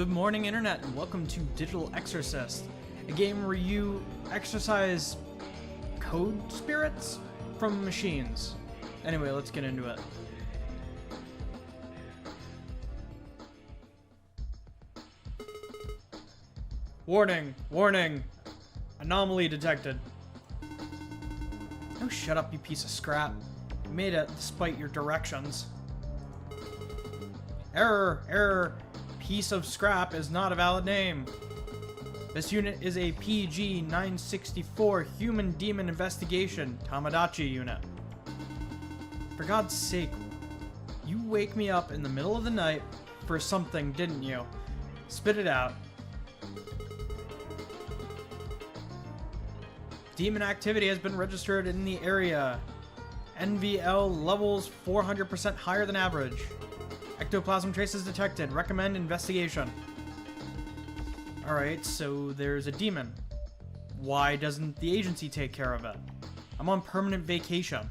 Good morning, Internet, and welcome to Digital Exorcist, a game where you exorcise code spirits from machines. Anyway, let's get into it. Warning! Warning! Anomaly detected. Oh, shut up, you piece of scrap. You made it despite your directions. Error! Error! Piece of scrap is not a valid name. This unit is a PG-964 Human Demon Investigation Tamagotchi unit. For God's sake, you wake me up in the middle of the night for something, didn't you? Spit it out. Demon activity has been registered in the area. NVL levels 400% higher than average. Ectoplasm traces detected. Recommend investigation. Alright, so there's a demon. Why doesn't the agency take care of it? I'm on permanent vacation.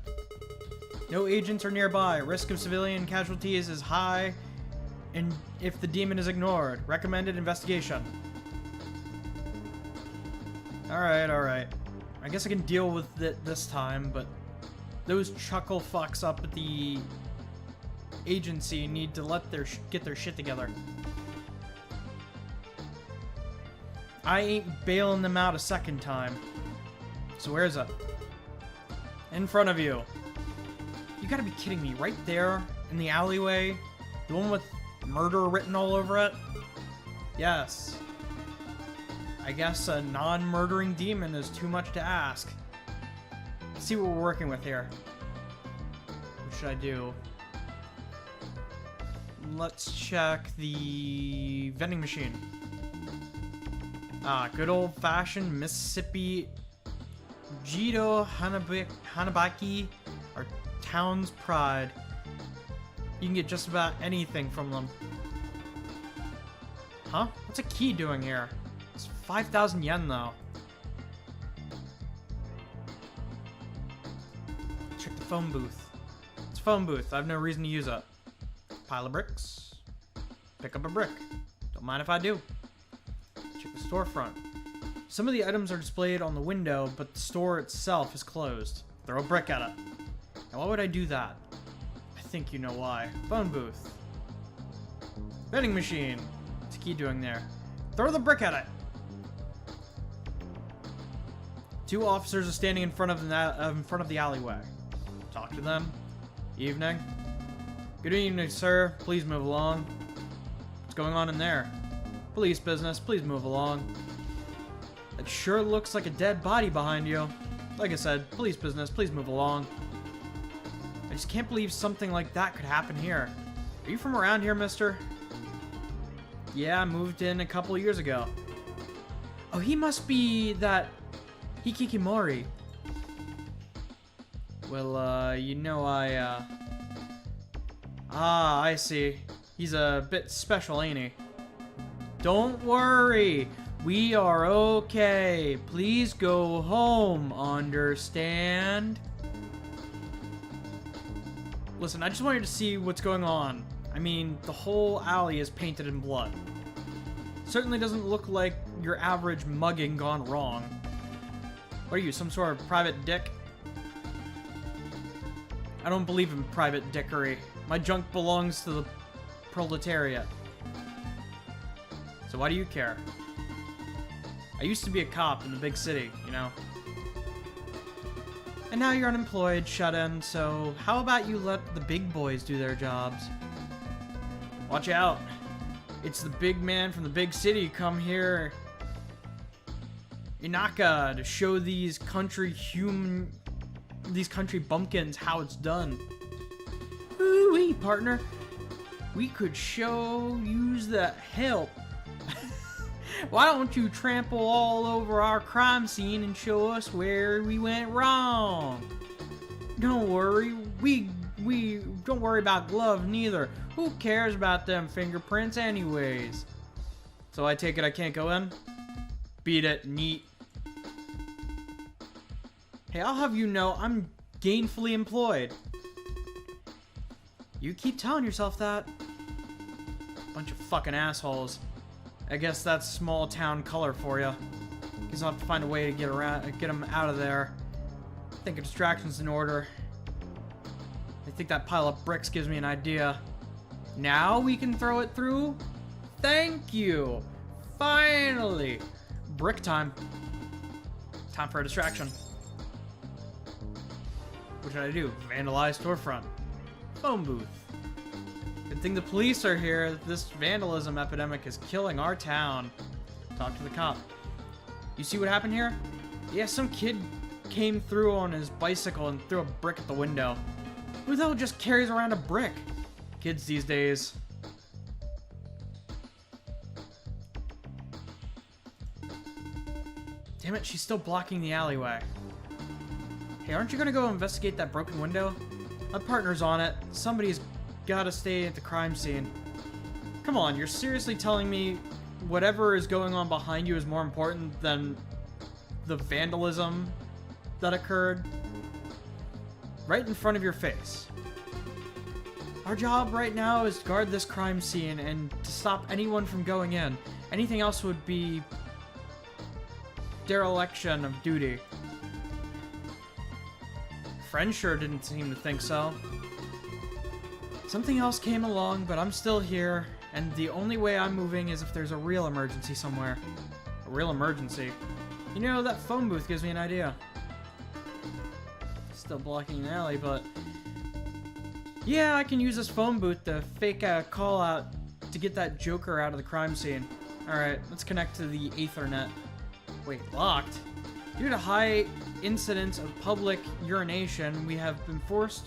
No agents are nearby. Risk of civilian casualties is high, and if the demon is ignored, recommended investigation. Alright, alright. I guess I can deal with it this time, but those chuckle fucks up at the agency need to get their shit together. I ain't bailing them out a second time. So where is it? In front of you. You gotta be kidding me. Right there in the alleyway? The one with murder written all over it? Yes. I guess a non-murdering demon is too much to ask. Let's see what we're working with here. What should I do? Let's check the vending machine. Ah, good old-fashioned Mississippi Jito Hanabaki, our town's pride. You can get just about anything from them. Huh? What's a key doing here? It's 5,000 yen, though. Check the phone booth. It's a phone booth. I have no reason to use it. Pile of bricks. Pick up a brick. Don't mind if I do. Check the storefront. Some of the items are displayed on the window, but the store itself is closed. Throw a brick at it. Now, why would I do that? I think you know why. Phone booth. Vending machine. What's the key doing there? Throw the brick at it. Two officers are standing in front of the alleyway. Talk to them. Evening. Good evening, sir. Please move along. What's going on in there? Police business. Please move along. It sure looks like a dead body behind you. Like I said, police business. Please move along. I just can't believe something like that could happen here. Are you from around here, mister? Yeah, I moved in a couple years ago. Oh, he must be that Hikikomori. Well, you know, I see. He's a bit special, ain't he? Don't worry. We are okay. Please go home, understand? Listen, I just wanted to see what's going on. I mean, the whole alley is painted in blood. Certainly doesn't look like your average mugging gone wrong. What are you, some sort of private dick? I don't believe in private dickery. My junk belongs to the proletariat. So why do you care? I used to be a cop in the big city, you know? And now you're unemployed, shut in, so how about you let the big boys do their jobs? Watch out. It's the big man from the big city come here, Inaka, to show these country bumpkins how it's done. Ooh-wee, partner. We could use the help. Why don't you trample all over our crime scene and show us where we went wrong? Don't worry, we don't worry about gloves neither. Who cares about them fingerprints anyways? So I take it I can't go in? Beat it, neat. Hey, I'll have you know I'm gainfully employed. You keep telling yourself that. Bunch of fucking assholes. I guess that's small town color for you. Guess I'll have to find a way to get him out of there. I think a distraction's in order. I think that pile of bricks gives me an idea. Now we can throw it through? Thank you! Finally! Brick time. Time for a distraction. What should I do? Vandalize storefront. Phone booth. Good thing the police are here. This vandalism epidemic is killing our town. Talk to the cop. You see what happened here? Yeah, some kid came through on his bicycle and threw a brick at the window. Who the hell just carries around a brick? Kids these days. Damn it, she's still blocking the alleyway. Hey, aren't you gonna go investigate that broken window? My partner's on it. Somebody's gotta stay at the crime scene. Come on, you're seriously telling me whatever is going on behind you is more important than the vandalism that occurred right in front of your face? Our job right now is to guard this crime scene and to stop anyone from going in. Anything else would be dereliction of duty. Friend sure didn't seem to think so. Something else came along, but I'm still here, and the only way I'm moving is if there's a real emergency somewhere. A real emergency. You know, that phone booth gives me an idea. Still blocking an alley, but yeah, I can use this phone booth to fake a call out to get that Joker out of the crime scene. Alright, let's connect to the aethernet. Wait, locked? Due to high incidence of public urination, we have been forced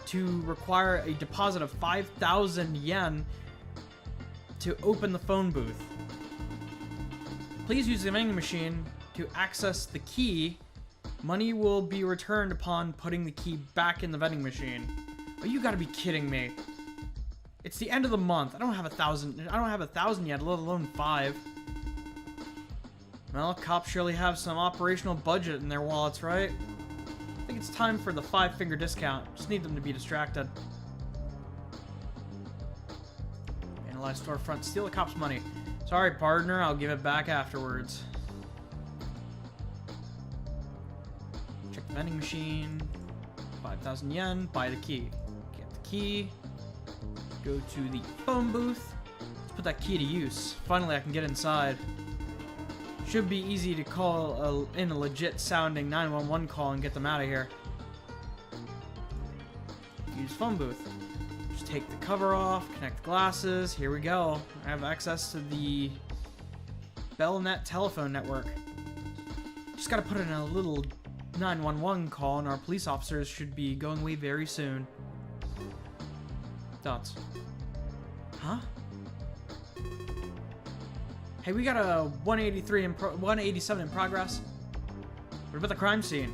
to require a deposit of 5,000 yen to open the phone booth. Please use the vending machine to access the key. Money will be returned upon putting the key back in the vending machine. Oh, you gotta be kidding me. It's the end of the month. I don't have 1,000 yet, let alone 5. Well, cops surely have some operational budget in their wallets, right? I think it's time for the 5-finger discount. Just need them to be distracted. Analyze storefront. Steal the cop's money. Sorry, partner. I'll give it back afterwards. Check the vending machine. 5,000 yen. Buy the key. Get the key. Go to the phone booth. Let's put that key to use. Finally, I can get inside. Should be easy to call in a legit sounding 911 call and get them out of here. Use phone booth. Just take the cover off, connect the glasses. Here we go. I have access to the Bellnet telephone network. Just gotta put in a little 911 call and our police officers should be going away very soon. Thoughts? Huh? Hey, we got a 187 in progress. What about the crime scene?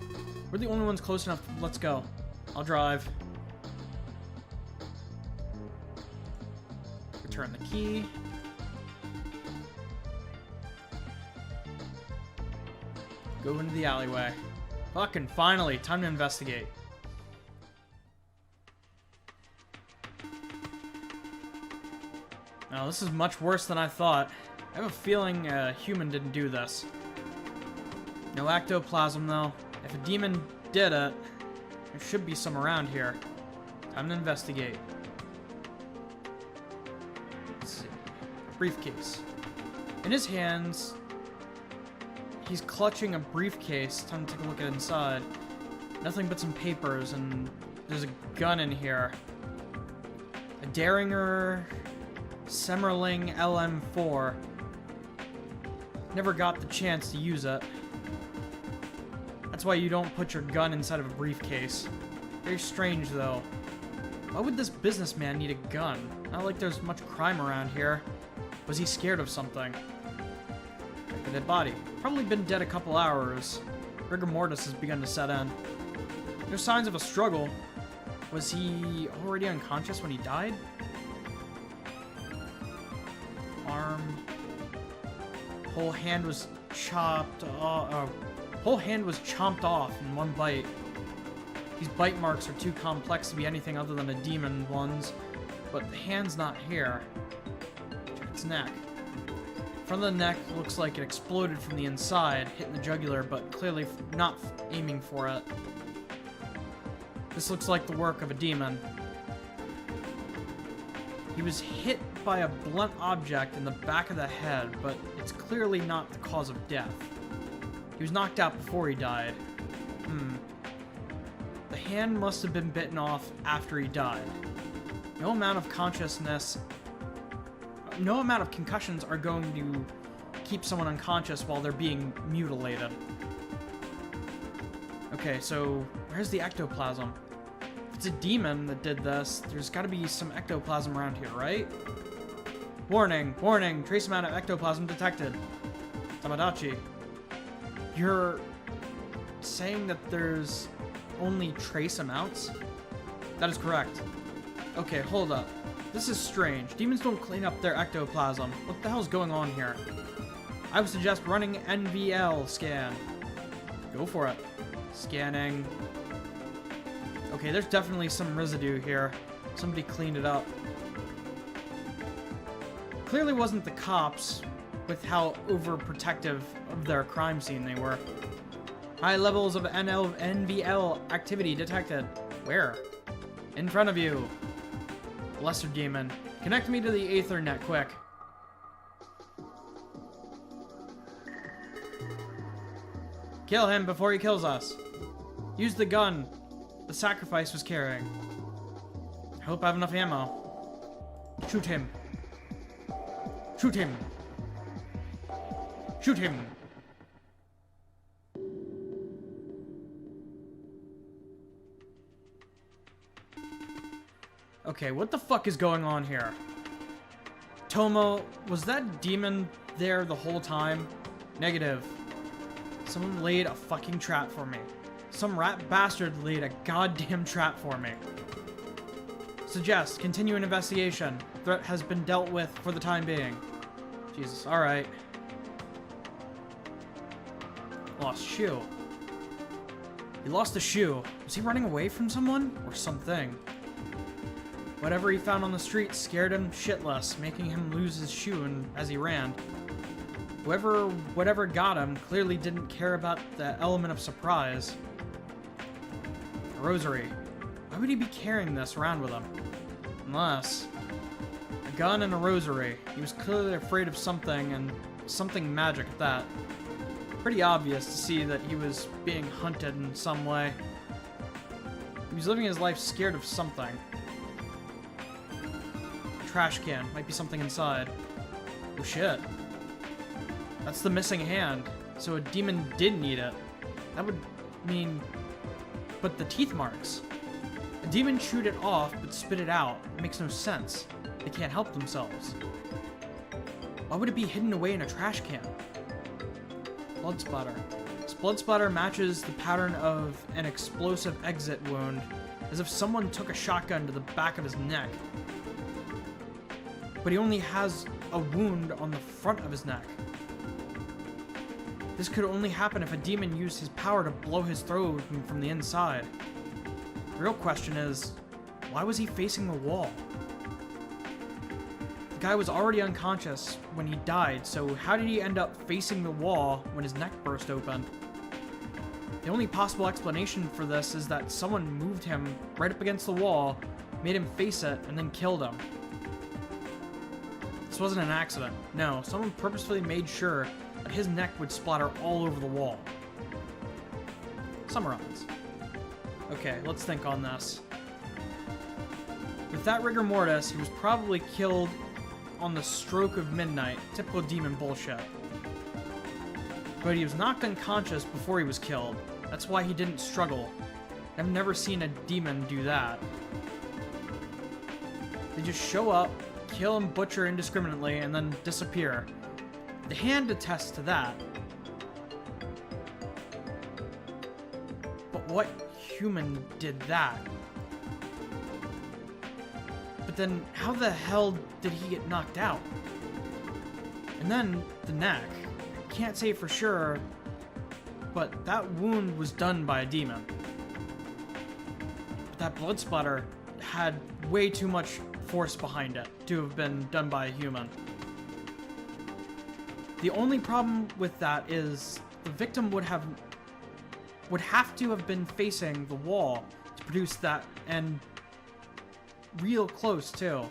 We're the only ones close enough. Let's go. I'll drive. Return the key. Go into the alleyway. Fucking finally, time to investigate. Now, this is much worse than I thought. I have a feeling a human didn't do this. No ectoplasm, though. If a demon did it, there should be some around here. Time to investigate. Let's see. Briefcase. In his hands, he's clutching a briefcase. Time to take a look at inside. Nothing but some papers, and there's a gun in here. A Derringer Semmerling LM4. Never got the chance to use it. That's why you don't put your gun inside of a briefcase. Very strange, though. Why would this businessman need a gun? Not like there's much crime around here. Was he scared of something? A dead body. Probably been dead a couple hours. Rigor mortis has begun to set in. No signs of a struggle. Was he already unconscious when he died? Arm. Whole hand was chopped. Whole hand was chomped off in one bite. These bite marks are too complex to be anything other than a demon ones, but the hand's not here. Check its neck. Front of the neck looks like it exploded from the inside, hitting the jugular, but clearly not aiming for it. This looks like the work of a demon. He was hit by a blunt object in the back of the head, but it's clearly not the cause of death. He was knocked out before he died. The hand must have been bitten off after he died. No amount of concussions are going to keep someone unconscious while they're being mutilated. Okay, so where's the ectoplasm? If it's a demon that did this, there's got to be some ectoplasm around here, right? Warning, warning, trace amount of ectoplasm detected. Tamadachi, you're saying that there's only trace amounts? That is correct. Okay, hold up. This is strange. Demons don't clean up their ectoplasm. What the hell's going on here? I would suggest running NVL scan. Go for it. Scanning. Okay, there's definitely some residue here. Somebody cleaned it up. Clearly wasn't the cops with how overprotective of their crime scene they were. High levels of NVL activity detected. Where? In front of you. Lesser demon. Connect me to the aethernet, quick. Kill him before he kills us. Use the gun the sacrifice was carrying. I hope I have enough ammo. Shoot him. Shoot him. Shoot him. Okay, what the fuck is going on here? Tomo, was that demon there the whole time? Negative. Someone laid a fucking trap for me. Some rat bastard laid a goddamn trap for me. Suggest continue an investigation. Threat has been dealt with for the time being. Jesus, alright. Lost shoe. He lost a shoe. Was he running away from someone? Or something? Whatever he found on the street scared him shitless, making him lose his shoe as he ran. Whatever got him clearly didn't care about the element of surprise. A rosary. Why would he be carrying this around with him? Unless... a gun and a rosary. He was clearly afraid of something, and something magic at that. Pretty obvious to see that he was being hunted in some way. He was living his life scared of something. Trash can. Might be something inside. Oh shit. That's the missing hand. So a demon did need it. That would mean... But the teeth marks. A demon chewed it off but spit it out. It makes no sense. They can't help themselves. Why would it be hidden away in a trash can? Blood splatter. This blood splatter matches the pattern of an explosive exit wound, as if someone took a shotgun to the back of his neck. But he only has a wound on the front of his neck. This could only happen if a demon used his power to blow his throat from the inside. The real question is, why was he facing the wall? The guy was already unconscious when he died, so how did he end up facing the wall when his neck burst open? The only possible explanation for this is that someone moved him right up against the wall, made him face it, and then killed him. This wasn't an accident. No, someone purposefully made sure that his neck would splatter all over the wall. Summarize. Okay, let's think on this. With that rigor mortis, he was probably killed on the stroke of midnight. Typical demon bullshit. But he was knocked unconscious before he was killed. That's why he didn't struggle. I've never seen a demon do that. They just show up, kill and butcher indiscriminately, and then disappear. The hand attests to that. But what human did that? But then, how the hell did he get knocked out? And then, the neck. Can't say for sure, but that wound was done by a demon. But that blood splatter had way too much force behind it to have been done by a human. The only problem with that is the victim would have to have been facing the wall to produce that, and real close too.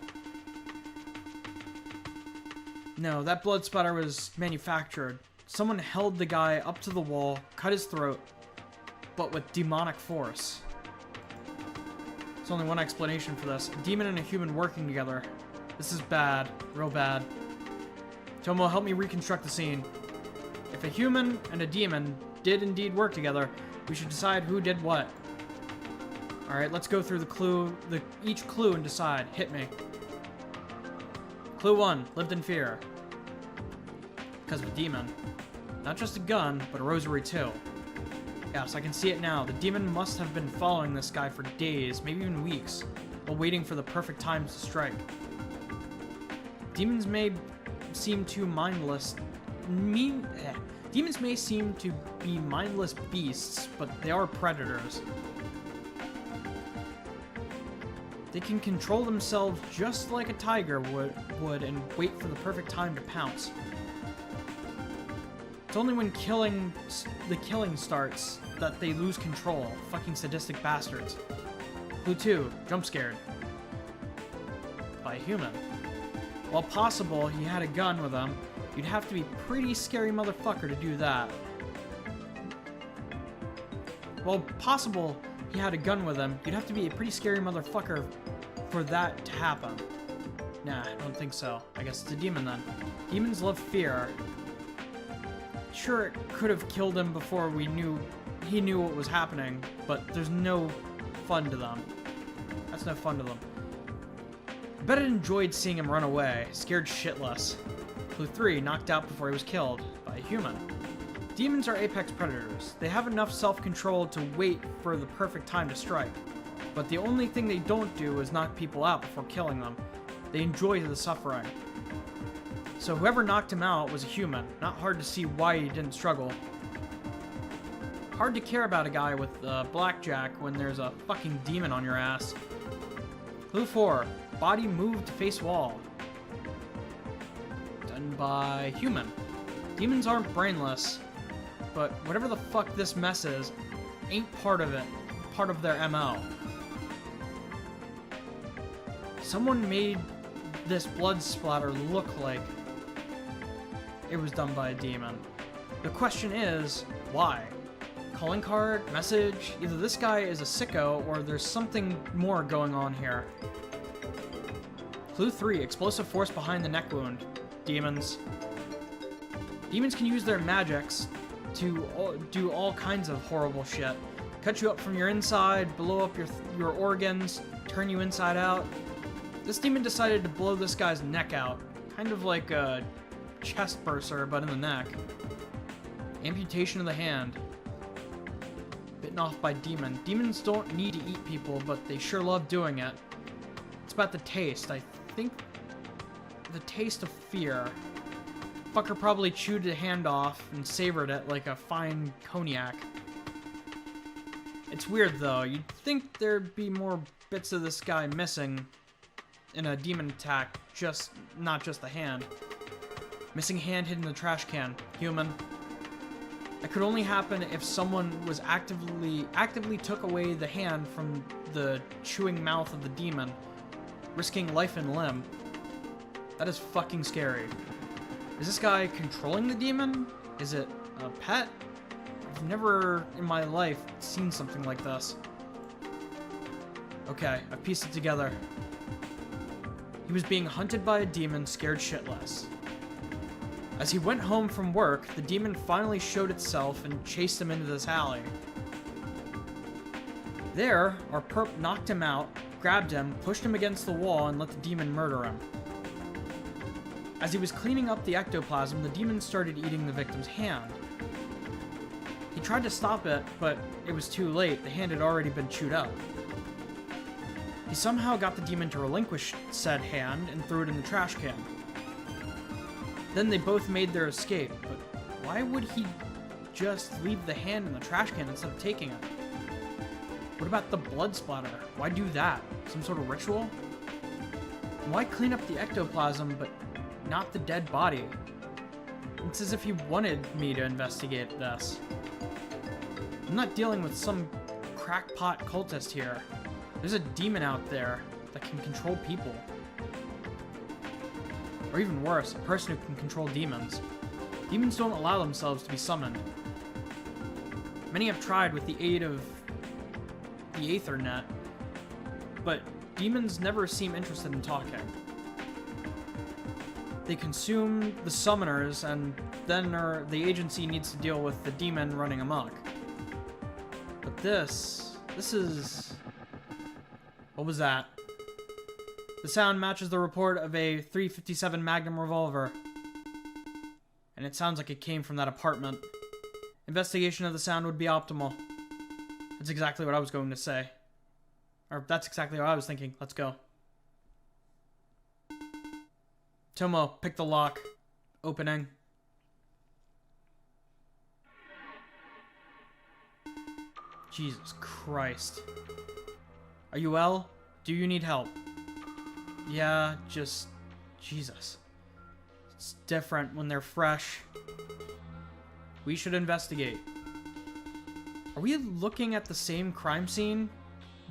No, that blood splatter was manufactured. Someone held the guy up to the wall, cut his throat, but with demonic force. There's only one explanation for this. A demon and a human working together. This is bad. Real bad. Tomo, help me reconstruct the scene. If a human and a demon did indeed work together, we should decide who did what. Alright, let's go through each clue and decide. Hit me. Clue 1. Lived in fear. Because of a demon. Not just a gun, but a rosary too. Yes, I can see it now. The demon must have been following this guy for days, maybe even weeks, while waiting for the perfect time to strike. Demons may seem too mindless. Demons may seem to be mindless beasts, but they are predators. They can control themselves just like a tiger would and wait for the perfect time to pounce. It's only when the killing starts that they lose control. Fucking sadistic bastards. Clue 2. Jump scared. By a human. While possible he had a gun with him, you'd have to be a pretty scary motherfucker to do that. While possible he had a gun with him, you'd have to be a pretty scary motherfucker for that to happen. Nah, I don't think so. I guess it's a demon then. Demons love fear. Sure, it could have killed him before he knew what was happening, but there's no fun to them. That's no fun to them. I bet it enjoyed seeing him run away, scared shitless. Clue 3, knocked out before he was killed by a human. Demons are apex predators. They have enough self-control to wait for the perfect time to strike. But the only thing they don't do is knock people out before killing them. They enjoy the suffering. So whoever knocked him out was a human. Not hard to see why he didn't struggle. Hard to care about a guy with blackjack when there's a fucking demon on your ass. Clue 4. Body moved to face wall. Done by human. Demons aren't brainless, but whatever the fuck this mess is, ain't part of it. Part of their MO. Someone made this blood splatter look like it was done by a demon. The question is, why? Calling card? Message? Either this guy is a sicko or there's something more going on here. Clue 3. Explosive force behind the neck wound. Demons. Demons can use their magics to do all kinds of horrible shit. Cut you up from your inside, blow up your organs, turn you inside out. This demon decided to blow this guy's neck out. Kind of like a chest burster, but in the neck. Amputation of the hand. Bitten off by demon. Demons don't need to eat people, but they sure love doing it. It's about the taste. I think the taste of fear. Fucker probably chewed the hand off and savored it like a fine cognac. It's weird though. You'd think there'd be more bits of this guy missing in a demon attack, not just the hand. Missing hand hidden in the trash can. Human. That could only happen if someone was actively took away the hand from the chewing mouth of the demon, risking life and limb. That is fucking scary. Is this guy controlling the demon? Is it a pet? I've never in my life seen something like this. Okay, I've pieced it together. He was being hunted by a demon, scared shitless. As he went home from work, the demon finally showed itself and chased him into this alley. There, our perp knocked him out, grabbed him, pushed him against the wall, and let the demon murder him. As he was cleaning up the ectoplasm, the demon started eating the victim's hand. He tried to stop it, but it was too late. The hand had already been chewed up. He somehow got the demon to relinquish said hand and threw it in the trash can. Then they both made their escape, but why would he just leave the hand in the trash can instead of taking it? What about the blood splatter? Why do that? Some sort of ritual? Why clean up the ectoplasm but not the dead body? It's as if he wanted me to investigate this. I'm not dealing with some crackpot cultist here. There's a demon out there that can control people. Or even worse, a person who can control demons. Demons don't allow themselves to be summoned. Many have tried with the aid of the aethernet, but demons never seem interested in talking. They consume the summoners, and then the agency needs to deal with the demon running amok. But this is... What was that? The sound matches the report of a .357 Magnum revolver. And it sounds like it came from that apartment. Investigation of the sound would be optimal. That's exactly what I was going to say. Or that's exactly what I was thinking. Let's go. Tomo, pick the lock. Opening. Jesus Christ. Are you well? Do you need help? Yeah, just... Jesus. It's different when they're fresh. We should investigate. Are we looking at the same crime scene?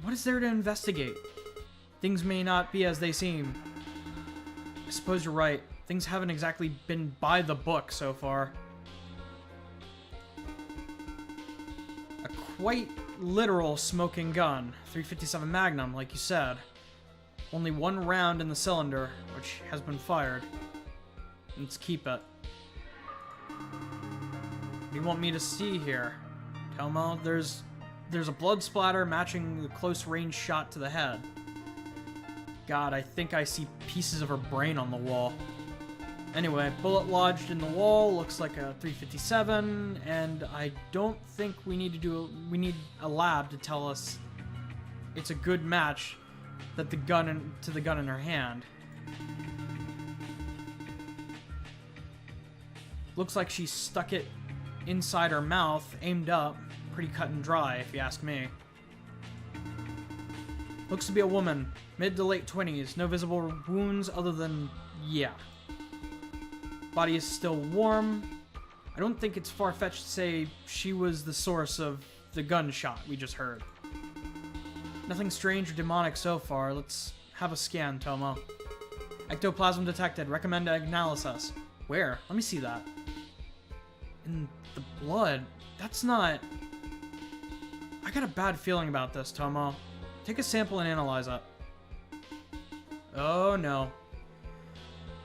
What is there to investigate? Things may not be as they seem. I suppose you're right. Things haven't exactly been by the book so far. A quite literal smoking gun. .357 Magnum, like you said. Only one round in the cylinder, which has been fired. Let's keep it. What do you want me to see here? Tomo, there's a blood splatter matching the close range shot to the head. God, I think I see pieces of her brain on the wall. Anyway, bullet lodged in the wall, looks like a .357, and I don't think we need a lab to tell us it's a good match that the gun in her hand. Looks like she stuck it inside her mouth, aimed up. Pretty cut and dry, if you ask me. Looks to be a woman, mid to late 20s. No visible wounds other than, yeah. Body is still warm. I don't think it's far-fetched to say she was the source of the gunshot we just heard. Nothing strange or demonic so far. Let's have a scan, Tomo. Ectoplasm detected. Recommend analysis. Where? Let me see that. In the blood? That's not... I got a bad feeling about this, Tomo. Take a sample and analyze it. Oh, no.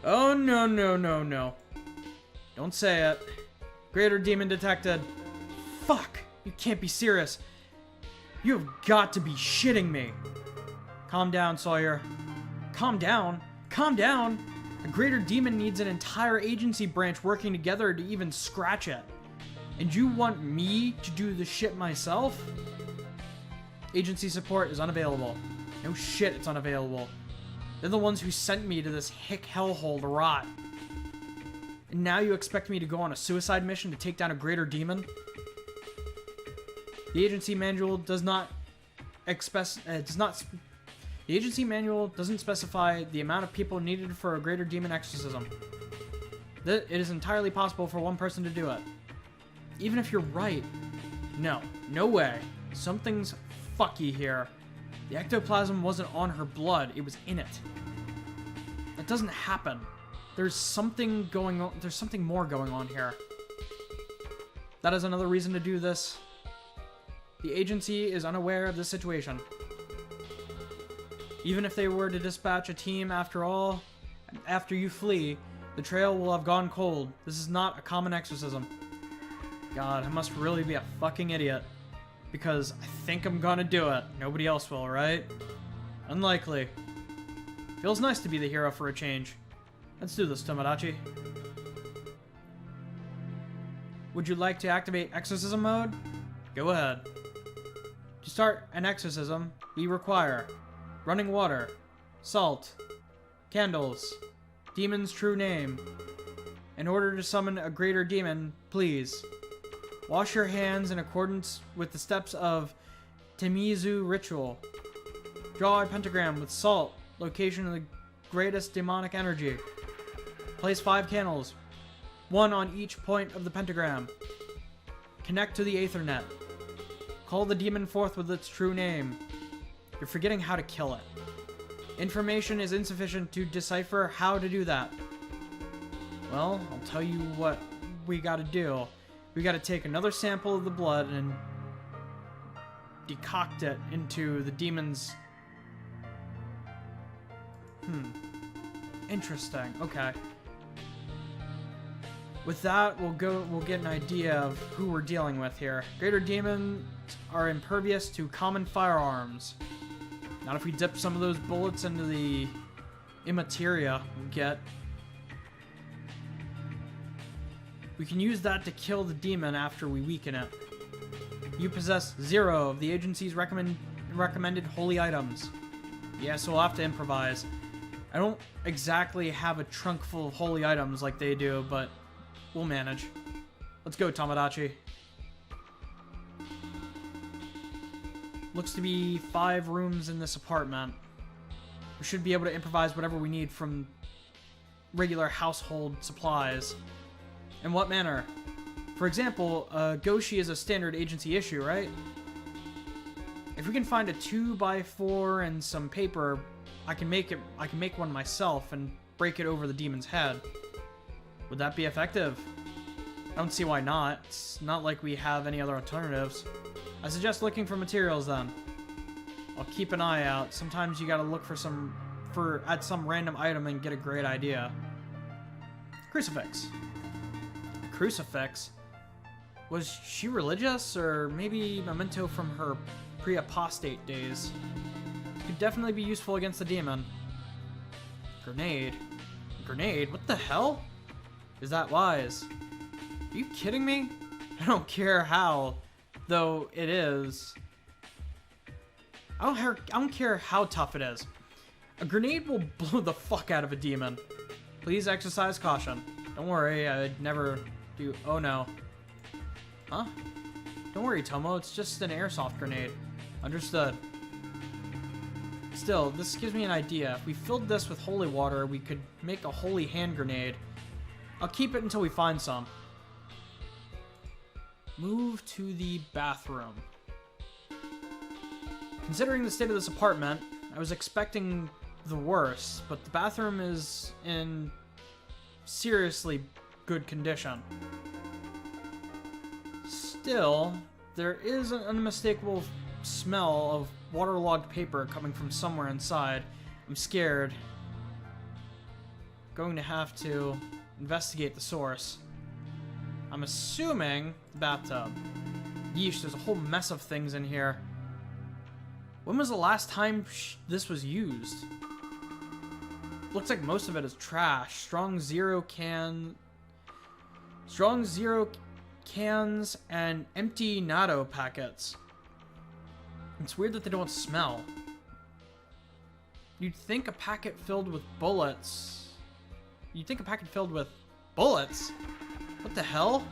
Oh, no, no, no, no. Don't say it. Greater demon detected. Fuck! You can't be serious. You have got to be shitting me. Calm down, Sawyer. Calm down? Calm down? A greater demon needs an entire agency branch working together to even scratch it. And you want me to do the shit myself? Agency support is unavailable. No shit, it's unavailable. They're the ones who sent me to this hick hellhole to rot. And now you expect me to go on a suicide mission to take down a greater demon? The agency manual doesn't specify the amount of people needed for a greater demon exorcism. It is entirely possible for one person to do it. Even if you're right. No. No way. Something's fucky here. The ectoplasm wasn't on her blood. It was in it. That doesn't happen. There's something going on. There's something more going on here. That is another reason to do this. The agency is unaware of this situation. Even if they were to dispatch a team after you flee, the trail will have gone cold. This is not a common exorcism. God, I must really be a fucking idiot. Because I think I'm gonna do it. Nobody else will, right? Unlikely. Feels nice to be the hero for a change. Let's do this, Tomodachi. Would you like to activate exorcism mode? Go ahead. To start an exorcism, we require running water, salt, candles, demon's true name. In order to summon a greater demon, please wash your hands in accordance with the steps of Temizu ritual. Draw a pentagram with salt, location of the greatest demonic energy. Place 5 candles. one on each point of the pentagram. Connect to the aethernet. Call the demon forth with its true name. You're forgetting how to kill it. Information is insufficient to decipher how to do that. Well, I'll tell you what we gotta do. We gotta take another sample of the blood and decoct it into the demon's... Interesting. Okay. With that, we'll get an idea of who we're dealing with here. Greater demons are impervious to common firearms. Not if we dip some of those bullets into the immateria we get. We can use that to kill the demon after we weaken it. You possess 0 of the agency's recommended holy items. Yeah, so we'll have to improvise. I don't exactly have a trunk full of holy items like they do, but we'll manage. Let's go, Tomodachi. Looks to be 5 rooms in this apartment. We should be able to improvise whatever we need from regular household supplies. In what manner? For example, Goshi is a standard agency issue, right? If we can find a 2x4 and some paper, I can make one myself and break it over the demon's head. Would that be effective? I don't see why not. It's not like we have any other alternatives. I suggest looking for materials then. I'll keep an eye out. Sometimes you gotta look at some random item and get a great idea. Crucifix. Crucifix? Was she religious, or maybe memento from her pre-apostate days? Could definitely be useful against the demon. Grenade. Grenade? What the hell? Is that wise? Are you kidding me? I don't care how, though it is. I don't care how tough it is. A grenade will blow the fuck out of a demon. Please exercise caution. Don't worry, I'd never do... Oh no. Huh? Don't worry, Tomo, it's just an airsoft grenade. Understood. Still, this gives me an idea. If we filled this with holy water, we could make a holy hand grenade. I'll keep it until we find some. Move to the bathroom. Considering the state of this apartment, I was expecting the worst, but the bathroom is in seriously good condition. Still, there is an unmistakable smell of waterlogged paper coming from somewhere inside. I'm scared. Going to have to investigate the source. I'm assuming the bathtub. Yeesh, there's a whole mess of things in here. When was the last time this was used? Looks like most of it is trash. Strong zero cans and empty natto packets. It's weird that they don't smell. You'd think a packet filled with bullets. What the hell?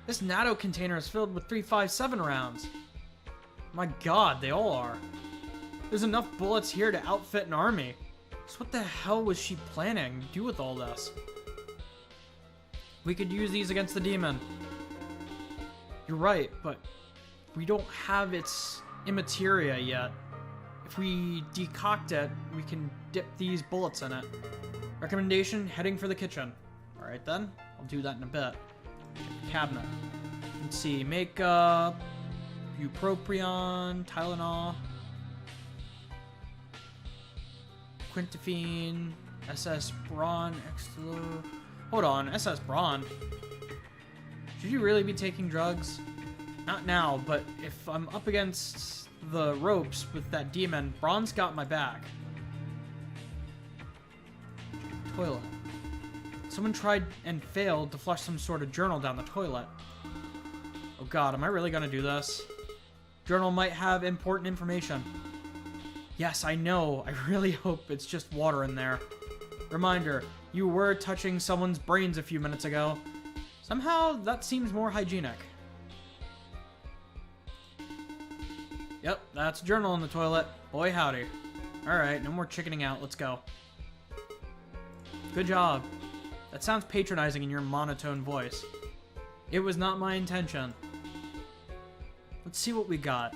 This natto container is filled with 357 rounds. My god, they all are. There's enough bullets here to outfit an army. So what the hell was she planning to do with all this? We could use these against the demon. You're right, but we don't have its immateria yet. If we decoct it, we can dip these bullets in it. Recommendation, heading for the kitchen. Alright then, I'll do that in a bit. Cabinet. Let's see, makeup, bupropion, Tylenol, quintiphine, SS Braun, Extalo. Hold on, SS Braun. Should you really be taking drugs? Not now, but if I'm up against the ropes with that demon, Braun's got my back. Toilet. Someone tried and failed to flush some sort of journal down the toilet. Oh god, am I really gonna do this? Journal might have important information. Yes, I know. I really hope it's just water in there. Reminder, you were touching someone's brains a few minutes ago. Somehow, that seems more hygienic. Yep, that's a journal in the toilet. Boy howdy. Alright, no more chickening out. Let's go. Good job. That sounds patronizing in your monotone voice. It was not my intention. Let's see what we got.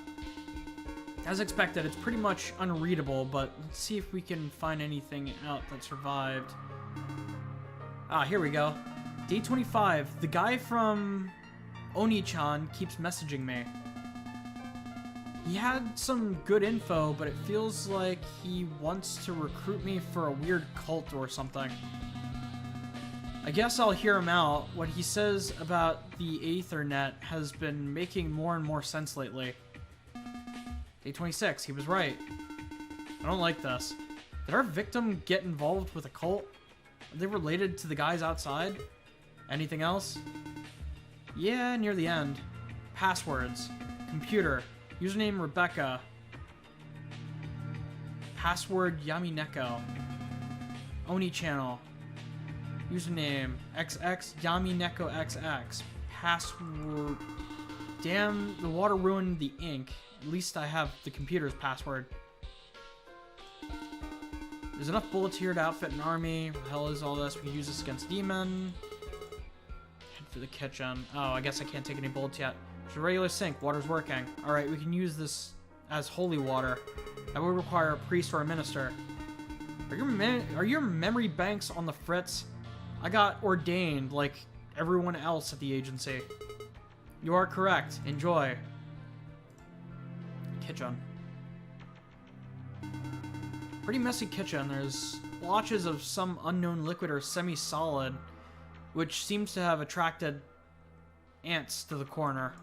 As expected, it's pretty much unreadable, but let's see if we can find anything out that survived. Ah, here we go. Day 25. The guy from Oni-chan keeps messaging me. He had some good info, but it feels like he wants to recruit me for a weird cult or something. I guess I'll hear him out. What he says about the aethernet has been making more and more sense lately. Day 26, he was right. I don't like this. Did our victim get involved with a cult? Are they related to the guys outside? Anything else? Yeah, near the end. Passwords. Computer. Username Rebecca. Password Yamineko. Oni channel. Username XX Yamineko XX. Password. Damn, the water ruined the ink. At least I have the computer's password. There's enough bullets here to outfit an army. What the hell is all this? We can use this against demon. Head for the kitchen. Oh, I guess I can't take any bullets yet. It's a regular sink. Water's working. Alright, we can use this as holy water. That would require a priest or a minister. Are your memory banks on the fritz? I got ordained like everyone else at the agency. You are correct. Enjoy. Kitchen. Pretty messy kitchen. There's blotches of some unknown liquid or semi-solid, which seems to have attracted ants to the corner.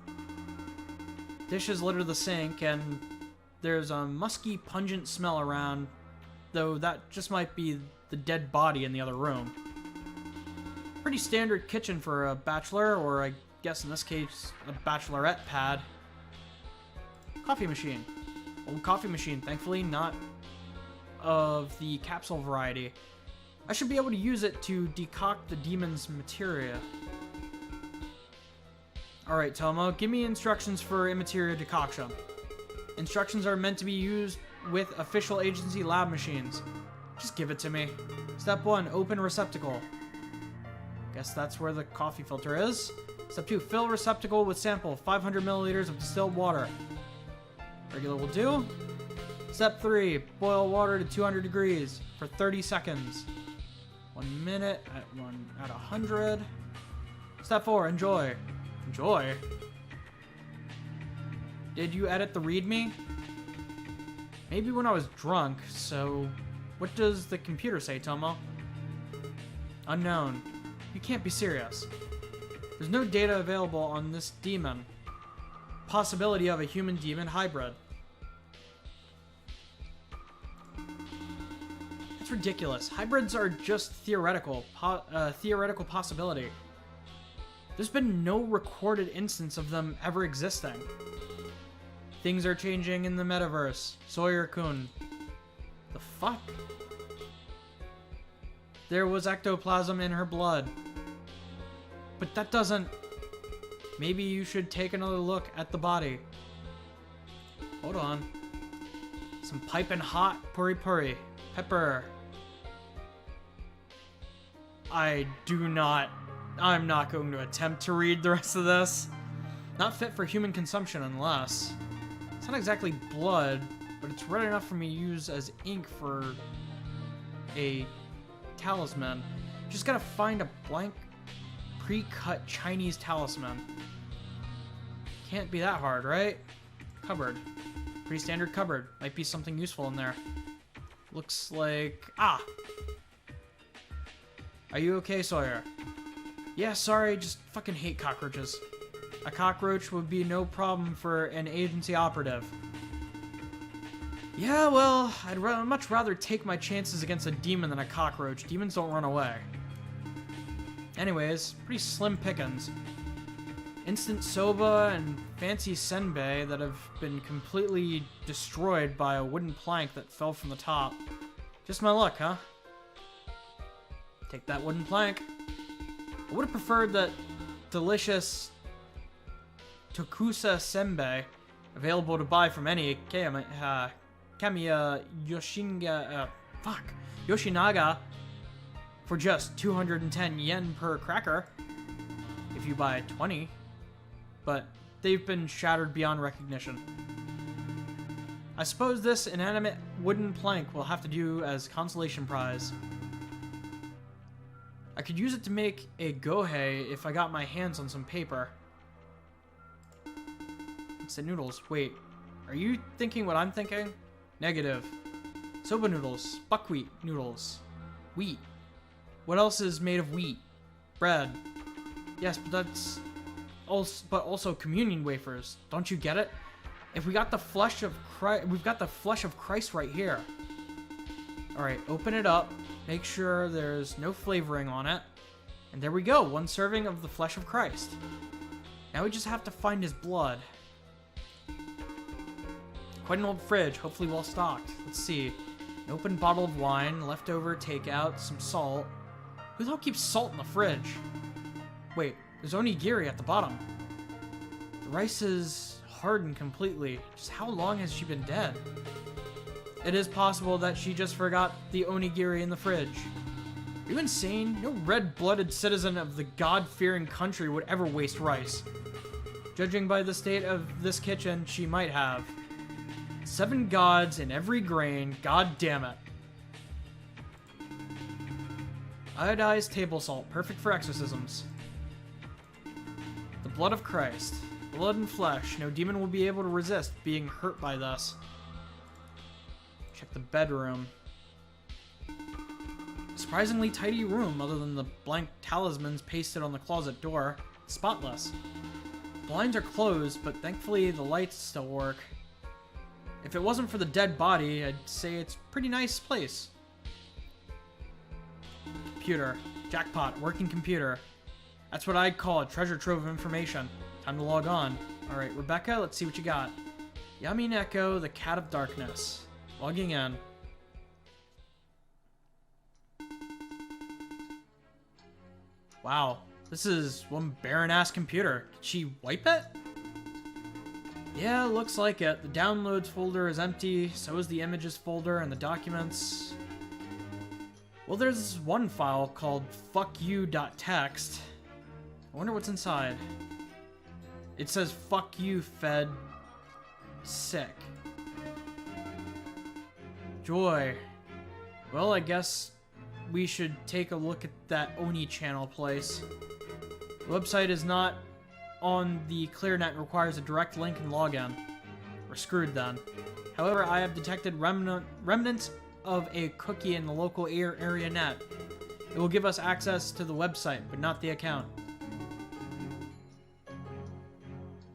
Dishes litter the sink, and there's a musky, pungent smell around, though that just might be the dead body in the other room. Pretty standard kitchen for a bachelor, or I guess in this case, a bachelorette pad. Coffee machine. Old coffee machine, thankfully not of the capsule variety. I should be able to use it to decoct the demon's materia. Alright, Tomo, give me instructions for immateria decoction. Instructions are meant to be used with official agency lab machines. Just give it to me. Step 1, open receptacle. Guess that's where the coffee filter is. Step 2, fill receptacle with sample, 500 milliliters of distilled water. Regular will do. Step 3, boil water to 200 degrees for 30 seconds. 1 minute at 100. Step 4, enjoy. Enjoy? Did you edit the readme? Maybe when I was drunk, so what does the computer say, Tomo? Unknown. You can't be serious. There's no data available on this demon. Possibility of a human-demon hybrid. It's ridiculous. Hybrids are just theoretical. Theoretical possibility. There's been no recorded instance of them ever existing. Things are changing in the metaverse. Sawyer-kun. The fuck? There was ectoplasm in her blood. But that doesn't... Maybe you should take another look at the body. Hold on. Some piping hot puri-puri. Pepper. I'm not going to attempt to read the rest of this. Not fit for human consumption unless... It's not exactly blood, but it's red enough for me to use as ink for a talisman. Just gotta find a blank, pre-cut Chinese talisman. Can't be that hard, right? Cupboard. Pretty standard cupboard. Might be something useful in there. Looks like... Ah! Are you okay, Sawyer? Yeah, sorry, just fucking hate cockroaches. A cockroach would be no problem for an agency operative. Yeah, well, I'd much rather take my chances against a demon than a cockroach. Demons don't run away. Anyways, pretty slim pickings. Instant soba and fancy senbei that have been completely destroyed by a wooden plank that fell from the top. Just my luck, huh? Take that wooden plank. I would have preferred that delicious Tokusa senbei, available to buy from any Yoshinaga for just 210 yen per cracker if you buy 20, but they've been shattered beyond recognition. I suppose this inanimate wooden plank will have to do as consolation prize. I could use it to make a gohei if I got my hands on some paper. Instant noodles. Wait, are you thinking what I'm thinking? Negative. Soba noodles. Buckwheat noodles. Wheat. What else is made of wheat? Bread. Yes, but that's also communion wafers. Don't you get it? If we got the flesh of Christ, we've got the flesh of Christ right here. All right, open it up. Make sure there's no flavoring on it. And there we go, 1 serving of the flesh of Christ. Now we just have to find his blood. Quite an old fridge, hopefully well stocked. Let's see. An open bottle of wine, leftover takeout, some salt. Who the hell keeps salt in the fridge? Wait, there's onigiri at the bottom. The rice is hardened completely. Just how long has she been dead? It is possible that she just forgot the onigiri in the fridge. Are you insane? No red-blooded citizen of the God-fearing country would ever waste rice. Judging by the state of this kitchen, she might have. 7 gods in every grain, god damn it. Iodized table salt, perfect for exorcisms. The blood of Christ. Blood and flesh. No demon will be able to resist being hurt by this. Check the bedroom. Surprisingly tidy room, other than the blank talismans pasted on the closet door. Spotless. Blinds are closed, but thankfully the lights still work. If it wasn't for the dead body, I'd say it's a pretty nice place. Computer. Jackpot. Working computer. That's what I'd call a treasure trove of information. Time to log on. Alright, Rebecca, let's see what you got. Yami Neko, the Cat of Darkness. Logging in. Wow, this is one barren-ass computer. Did she wipe it? Yeah, looks like it. The downloads folder is empty, so is the images folder and the documents. Well, there's one file called fuckyou.txt. I wonder what's inside. It says, fuck you, Fed. Sick. Joy. Well, I guess we should take a look at that Oni channel place. The website is not on the ClearNet and requires a direct link and login. We're screwed then. However, I have detected remnants of a cookie in the local area net. It will give us access to the website, but not the account.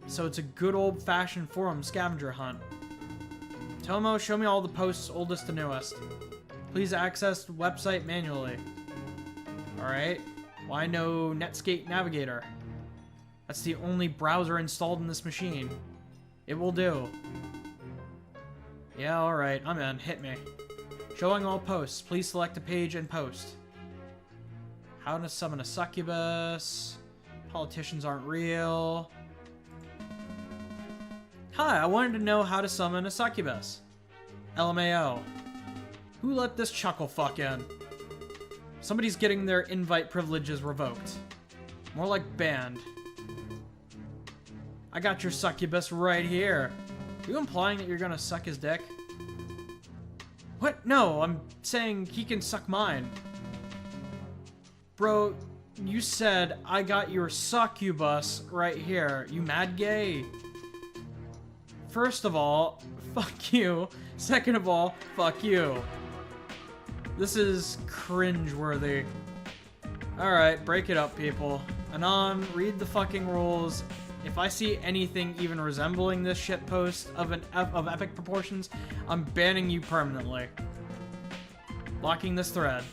So it's a good old-fashioned forum scavenger hunt. Tomo, show me all the posts, oldest to newest. Please access the website manually. Alright. Why no Netscape Navigator? That's the only browser installed in this machine. It will do. Yeah, alright. I'm in. Hit me. Showing all posts. Please select a page and post. How to summon a succubus. Politicians aren't real. Hi, I wanted to know how to summon a succubus. LMAO. Who let this chuckle fuck in? Somebody's getting their invite privileges revoked. More like banned. I got your succubus right here. Are you implying that you're gonna suck his dick? What? No, I'm saying he can suck mine. Bro, you said I got your succubus right here. You mad gay? First of all, fuck you. Second of all, fuck you. This is cringe-worthy. Alright, break it up, people. Anon, read the fucking rules. If I see anything even resembling this shitpost of epic proportions, I'm banning you permanently. Locking this thread.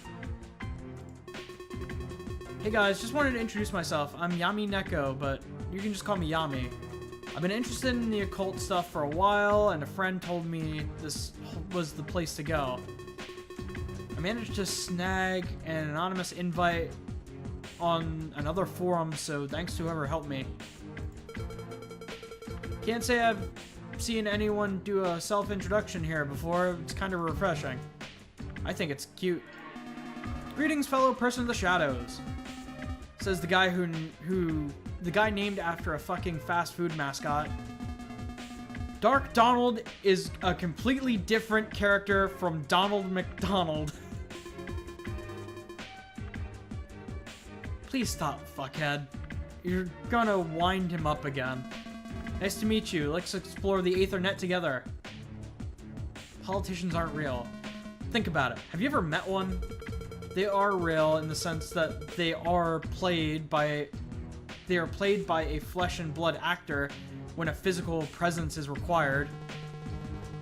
Hey guys, just wanted to introduce myself. I'm Yami Neko, but you can just call me Yami. I've been interested in the occult stuff for a while, and a friend told me this was the place to go. I managed to snag an anonymous invite on another forum, so thanks to whoever helped me. Can't say I've seen anyone do a self-introduction here before. It's kind of refreshing. I think it's cute. Greetings, fellow person of the shadows. Says the guy the guy named after a fucking fast food mascot. Dark Donald is a completely different character from Donald McDonald. Please stop, fuckhead. You're gonna wind him up again. Nice to meet you. Let's explore the aethernet together. Politicians aren't real. Think about it. Have you ever met one? They are real in the sense that they are played by a flesh and blood actor when a physical presence is required.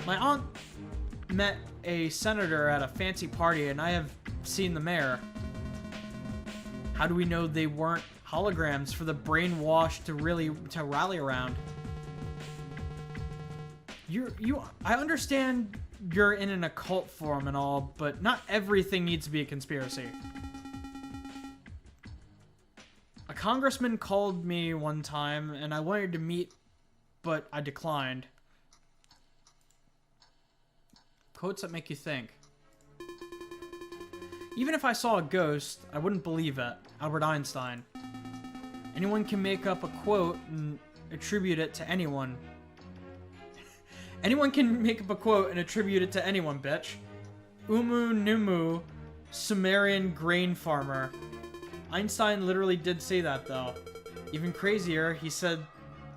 My aunt met a senator at a fancy party, and I have seen the mayor. How do we know they weren't holograms for the brainwashed to rally around? I understand you're in an occult form and all, but not everything needs to be a conspiracy. A congressman called me one time, and I wanted to meet, but I declined. Quotes that make you think. Even if I saw a ghost, I wouldn't believe it. Albert Einstein. Anyone can make up a quote and attribute it to anyone. Anyone can make up a quote and attribute it to anyone, bitch. Umu Numu, Sumerian grain farmer. Einstein literally did say that, though. Even crazier, he said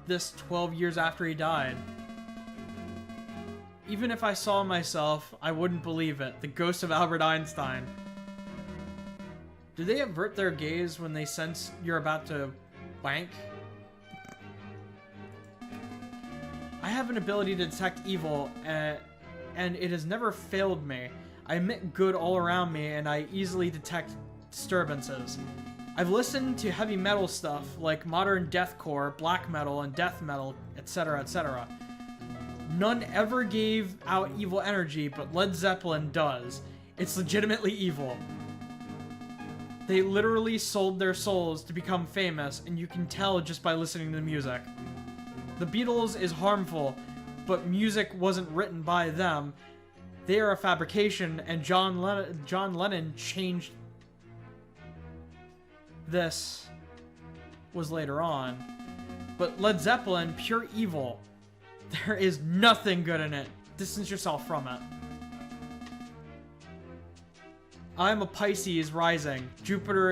this 12 years after he died. Even if I saw myself, I wouldn't believe it. The ghost of Albert Einstein. Do they avert their gaze when they sense you're about to wank? I have an ability to detect evil, and it has never failed me. I emit good all around me, and I easily detect disturbances. I've listened to heavy metal stuff like modern deathcore, black metal, and death metal, etc., etc. None ever gave out evil energy, but Led Zeppelin does. It's legitimately evil. They literally sold their souls to become famous, and you can tell just by listening to the music. The Beatles is harmful, but music wasn't written by them. They are a fabrication, and John Lennon changed. This was later on. But Led Zeppelin, pure evil. There is nothing good in it. Distance yourself from it. I'm a Pisces rising. Jupiter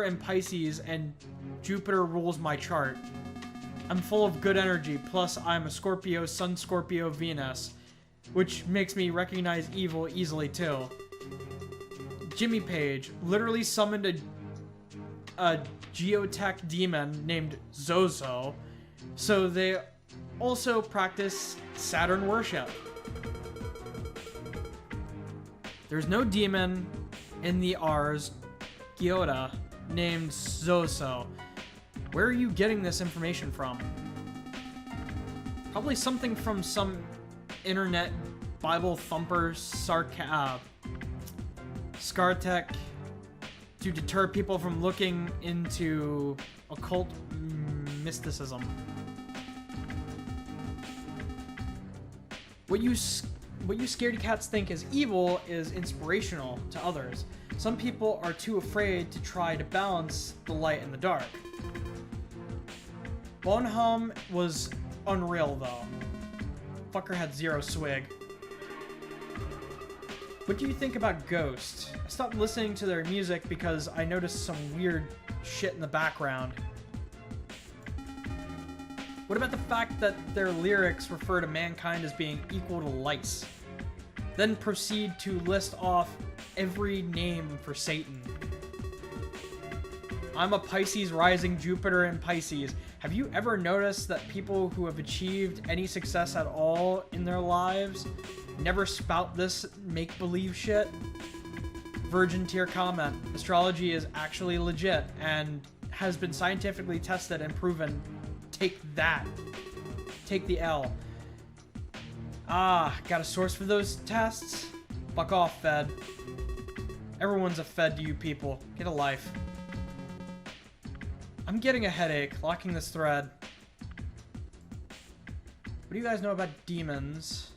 and Pisces, and Jupiter rules my chart. I'm full of good energy, plus I'm a Scorpio, Sun Scorpio, Venus, which makes me recognize evil easily too. Jimmy Page literally summoned a geotech demon named Zozo, so they also practice Saturn worship. There's no demon in the Ars Goetia named Zozo. Where are you getting this information from? Probably something from some internet Bible thumper Scartech to deter people from looking into occult mysticism. What you scaredy cats think is evil is inspirational to others. Some people are too afraid to try to balance the light and the dark. Bonham was unreal, though. Fucker had zero swig. What do you think about Ghost? I stopped listening to their music because I noticed some weird shit in the background. What about the fact that their lyrics refer to mankind as being equal to lice? Then proceed to list off every name for Satan. I'm a Pisces rising, Jupiter in Pisces. Have you ever noticed that people who have achieved any success at all in their lives never spout this make-believe shit? Virgin tier comment. Astrology is actually legit and has been scientifically tested and proven. Take that. Take the L. Ah, got a source for those tests? Fuck off, Fed. Everyone's a Fed to you people. Get a life. I'm getting a headache locking this thread. What do you guys know about demons?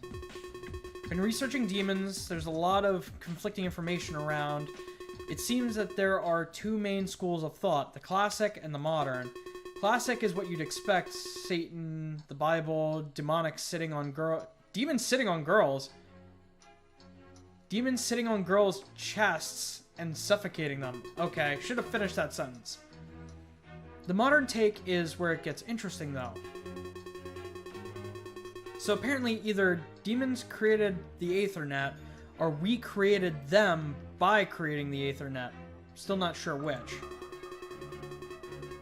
Been researching demons. There's a lot of conflicting information around. It seems that there are two main schools of thought, the classic and the modern. Classic is what you'd expect: Satan, the Bible, demons sitting on girls' chests and suffocating them. Okay, should have finished that sentence. The modern take is where it gets interesting, though. So apparently either demons created the aethernet, or we created them by creating the aethernet. Still not sure which.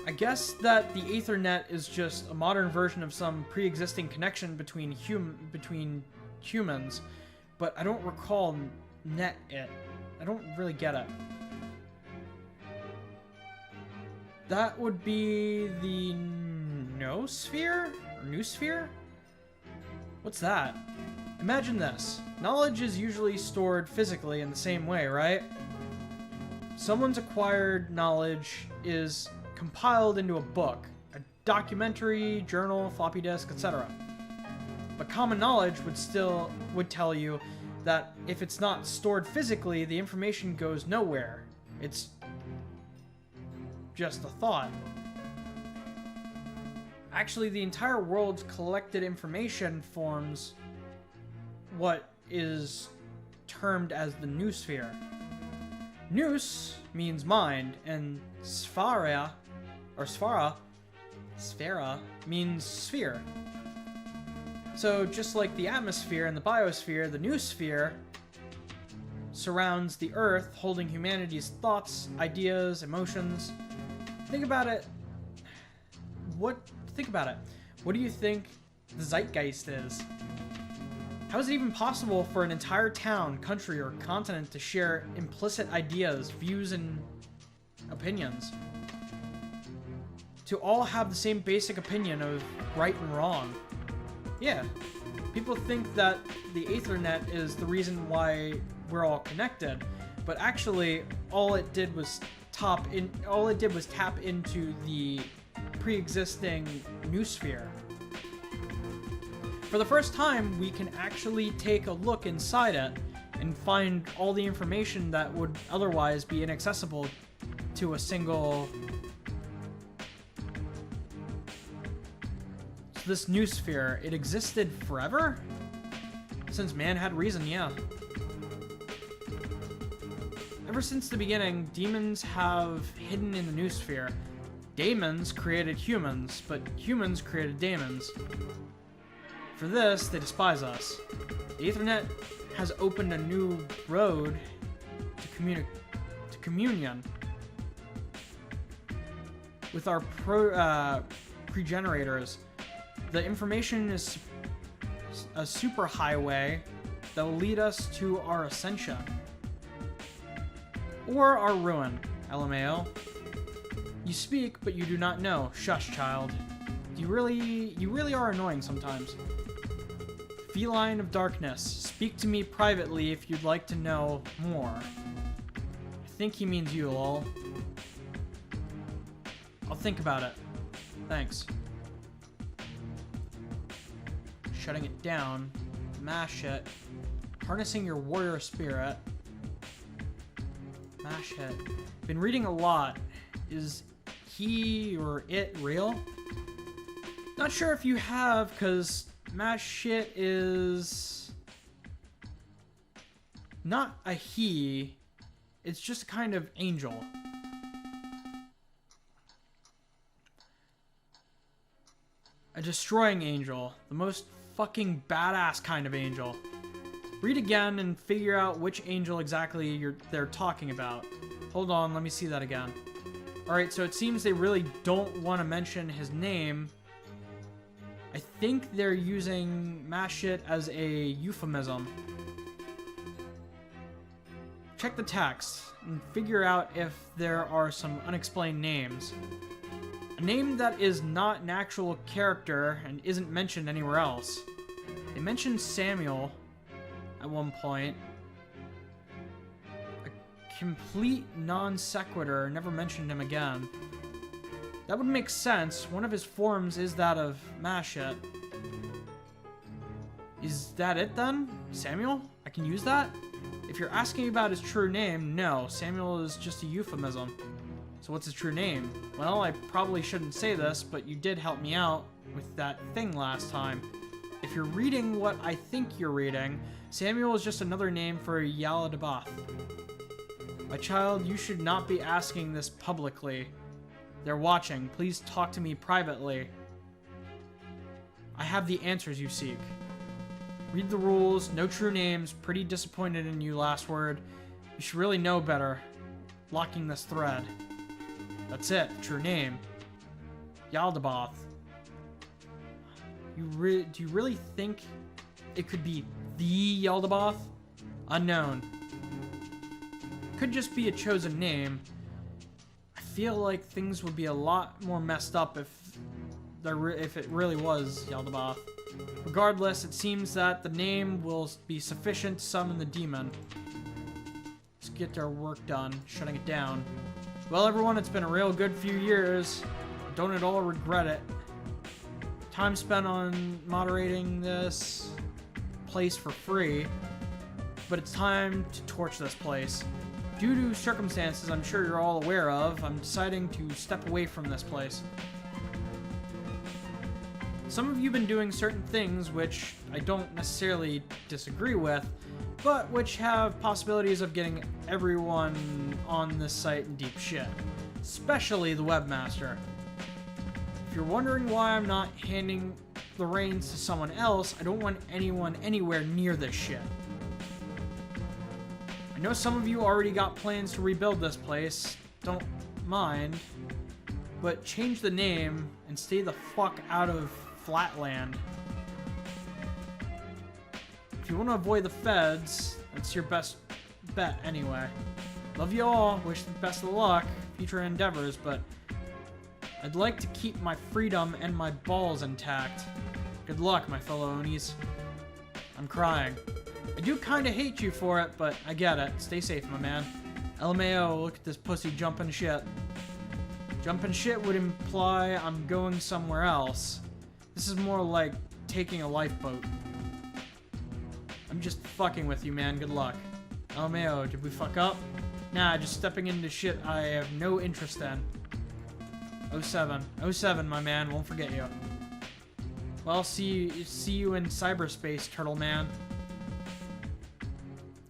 I guess that the aethernet is just a modern version of some pre-existing connection between humans, but I don't recall net it. I don't really get it. That would be the noosphere? Or noosphere? What's that? Imagine this. Knowledge is usually stored physically in the same way, right? Someone's acquired knowledge is compiled into a book, a documentary, journal, floppy disk, etc. But common knowledge would tell you that if it's not stored physically, the information goes nowhere. It's just a thought. Actually, the entire world's collected information forms what is termed as the noosphere. Nous means mind, and sphera means sphere. So just like the atmosphere and the biosphere, the noosphere surrounds the Earth, holding humanity's thoughts, ideas, emotions. Think about it. What do you think the zeitgeist is? How is it even possible for an entire town, country, or continent to share implicit ideas, views, and opinions? To all have the same basic opinion of right and wrong. Yeah, people think that the aethernet is the reason why we're all connected, but actually all it did was tap into the pre-existing noosphere. For the first time, we can actually take a look inside it and find all the information that would otherwise be inaccessible to a single... So this noosphere, it existed forever? Since man had reason, yeah. Ever since the beginning, demons have hidden in the noosphere. Daemons created humans, but humans created daemons. For this, they despise us. The Aethernet has opened a new road to communion with our progenitors. The information is a superhighway that will lead us to our ascension. Or our ruin, LMAO. You speak, but you do not know. Shush, child. You really are annoying sometimes. Feline of Darkness, speak to me privately if you'd like to know more. I think he means you, lol. I'll think about it. Thanks. Shutting it down. Mash it. Harnessing your warrior spirit. Mash it. Been reading a lot. Is he or it real? Not sure if you have, because mash shit is not a he. It's just a kind of angel. A destroying angel. The most fucking badass kind of angel. Read again and figure out which angel exactly they're talking about. Hold on, let me see that again. Alright, so it seems they really don't want to mention his name. I think they're using mash it as a euphemism. Check the text and figure out if there are some unexplained names. A name that is not an actual character and isn't mentioned anywhere else. They mentioned Samuel at one point. A complete non sequitur, never mentioned him again. That would make sense. One of his forms is that of Mashit. Is that it then? Samuel? I can use that? If you're asking about his true name, no, Samuel is just a euphemism. So what's his true name? Well, I probably shouldn't say this, but you did help me out with that thing last time. If you're reading what I think you're reading, Samuel is just another name for Yaldabaoth. My child, you should not be asking this publicly. They're watching. Please talk to me privately. I have the answers you seek. Read the rules, no true names, pretty disappointed in you, last word. You should really know better. Locking this thread. That's it, true name. Yaldabaoth. Do you really think it could be the Yaldabaoth? Unknown. Could just be a chosen name. I feel like things would be a lot more messed up if it really was Yaldabaoth. Regardless, it seems that the name will be sufficient to summon the demon. Let's get our work done, shutting it down. Well, everyone, it's been a real good few years. Don't at all regret it. Time spent on moderating this place for free, but it's time to torch this place. Due to circumstances I'm sure you're all aware of, I'm deciding to step away from this place. Some of you have been doing certain things which I don't necessarily disagree with, but which have possibilities of getting everyone on this site in deep shit, especially the webmaster. If you're wondering why I'm not handing the reins to someone else, I don't want anyone anywhere near this shit. I know some of you already got plans to rebuild this place, don't mind, but change the name and stay the fuck out of Flatland. If you want to avoid the feds, that's your best bet anyway. Love you all, wish the best of luck, future endeavors, but I'd like to keep my freedom and my balls intact. Good luck, my fellow Onis. I'm crying. I do kinda hate you for it, but I get it. Stay safe, my man. LMAO, look at this pussy jumping shit. Jumping shit would imply I'm going somewhere else. This is more like taking a lifeboat. I'm just fucking with you, man. Good luck. LMAO, did we fuck up? Nah, just stepping into shit I have no interest in. 07. 07, my man. Won't forget you. Well, see you in cyberspace, Turtle Man.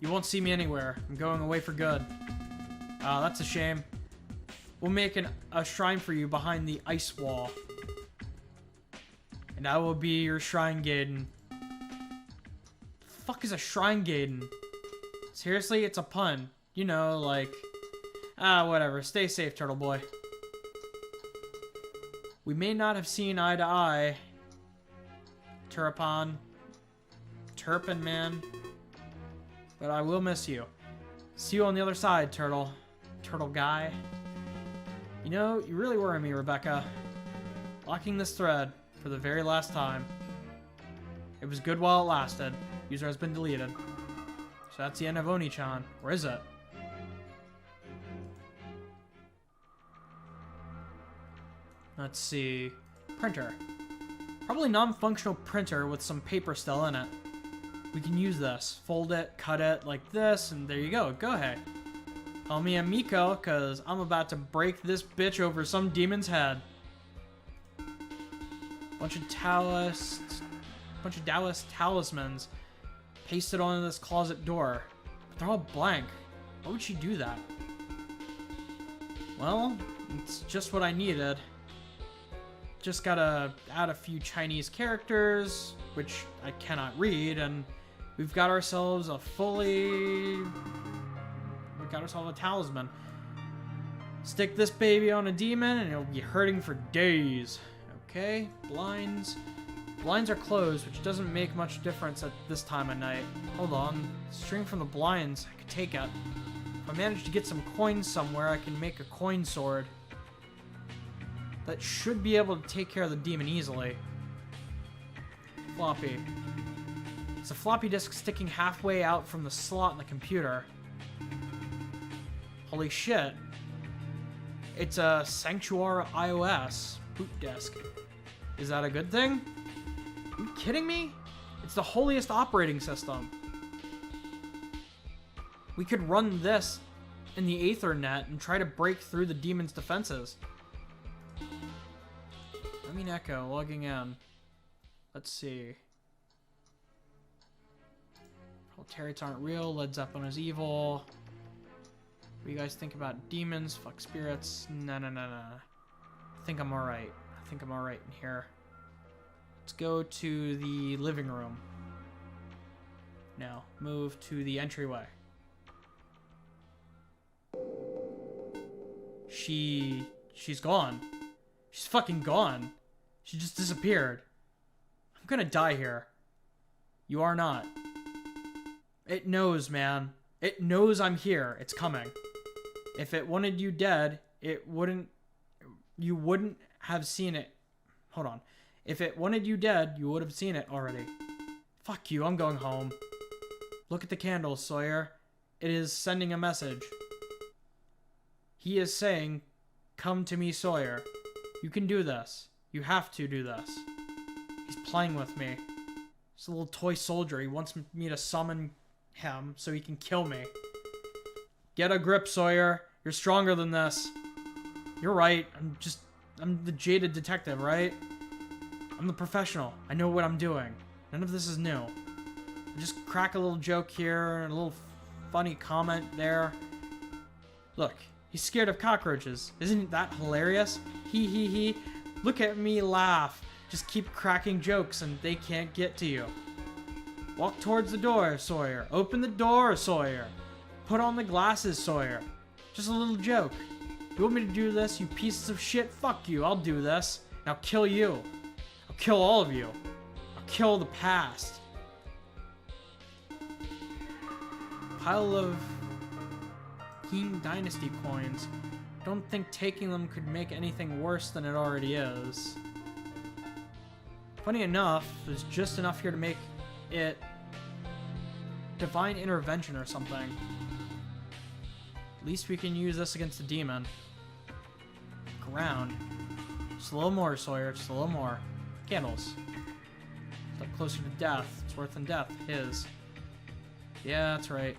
You won't see me anywhere. I'm going away for good. That's a shame. We'll make a shrine for you behind the ice wall. And I will be your shrine Gaiden. The fuck is a shrine Gaiden? Seriously, it's a pun. You know, like... whatever. Stay safe, Turtle Boy. We may not have seen eye to eye, Turpin Man, but I will miss you. See you on the other side, Turtle Guy. You know, you really worry me, Rebecca. Locking this thread for the very last time. It was good while it lasted. User has been deleted. So that's the end of Oni-chan. Where is it? Let's see. Printer. Probably non-functional printer with some paper still in it. We can use this. Fold it, cut it like this, and there you go. Go ahead. Call me Amico, because I'm about to break this bitch over some demon's head. Bunch of Taoist talismans pasted onto this closet door. But they're all blank. Why would she do that? Well, it's just what I needed. Just gotta add a few Chinese characters, which I cannot read, and we've got ourselves a talisman. Stick this baby on a demon, and it'll be hurting for days. Okay, blinds. Blinds are closed, which doesn't make much difference at this time of night. Hold on. String from the blinds. I could take it. If I manage to get some coins somewhere, I can make a coin sword. That should be able to take care of the demon easily. Floppy. It's a floppy disk sticking halfway out from the slot in the computer. Holy shit. It's a Sanctuary iOS boot disk. Is that a good thing? Are you kidding me? It's the holiest operating system. We could run this in the aethernet and try to break through the demon's defenses. I mean, Echo, logging in. Let's see. Proletariats aren't real. Led Zeppelin is evil. What do you guys think about demons? Fuck spirits. No. I think I'm alright. I think I'm alright in here. Let's go to the living room. Now, move to the entryway. She's gone. She's fucking gone. She just disappeared. I'm gonna die here. You are not. It knows, man. It knows I'm here. It's coming. If it wanted you dead, you wouldn't have seen it. Hold on. If it wanted you dead, you would have seen it already. Fuck you, I'm going home. Look at the candles, Sawyer. It is sending a message. He is saying, come to me, Sawyer. You can do this. You have to do this. He's playing with me. He's a little toy soldier. He wants me to summon him so he can kill me. Get a grip, Sawyer. You're stronger than this. You're right. I'm the jaded detective, right? I'm the professional. I know what I'm doing. None of this is new. I just crack a little joke here, and a little funny comment there. Look, he's scared of cockroaches. Isn't that hilarious? He. Look at me laugh. Just keep cracking jokes and they can't get to you. Walk towards the door, Sawyer. Open the door, Sawyer. Put on the glasses, Sawyer. Just a little joke. You want me to do this, you pieces of shit? Fuck you, I'll do this. And I'll kill you. I'll kill all of you. I'll kill the past. Pile of Qing Dynasty coins. Don't think taking them could make anything worse than it already is. Funny enough, there's just enough here to make it divine intervention or something. At least we can use this against the demon. Ground. Just a little more, Sawyer. Just a little more. Candles. Step closer to death. It's worse than death. His. Yeah, that's right.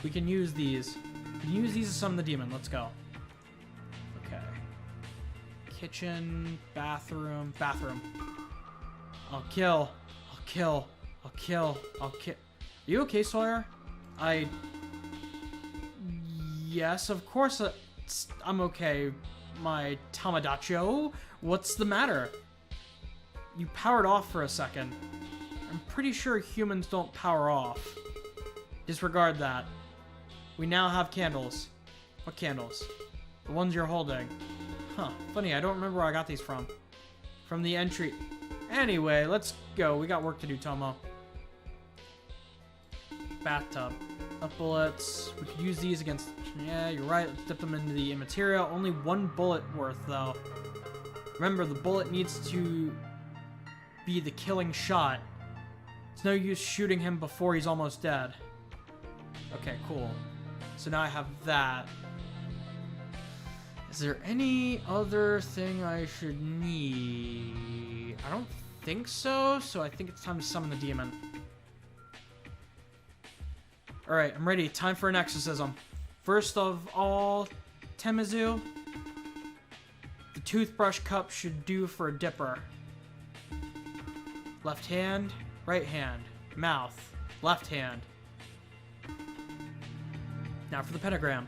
We can use these. We can use these to summon the demon. Let's go. Okay. Kitchen, bathroom, bathroom. I'll kill. I'll kill. I'll kill. I'll kill. Are you okay, Sawyer? Yes, of course I'm okay, my Tamadacho. What's the matter? You powered off for a second. I'm pretty sure humans don't power off. Disregard that. We now have candles. What candles? The ones you're holding. Huh, funny, I don't remember where I got these from. From the entry. Anyway, let's go. We got work to do, Tomo. Bathtub. Up bullets. We could use these against... Yeah, you're right. Let's dip them into the immaterial. Only one bullet worth, though. Remember, the bullet needs to be the killing shot. It's no use shooting him before he's almost dead. Okay, cool. So now I have that. Is there any other thing I should need? I don't think so, so I think it's time to summon the demon. Alright, I'm ready. Time for an exorcism. First of all, Temizu, the toothbrush cup should do for a dipper. Left hand, right hand, mouth, left hand. Now for the pentagram.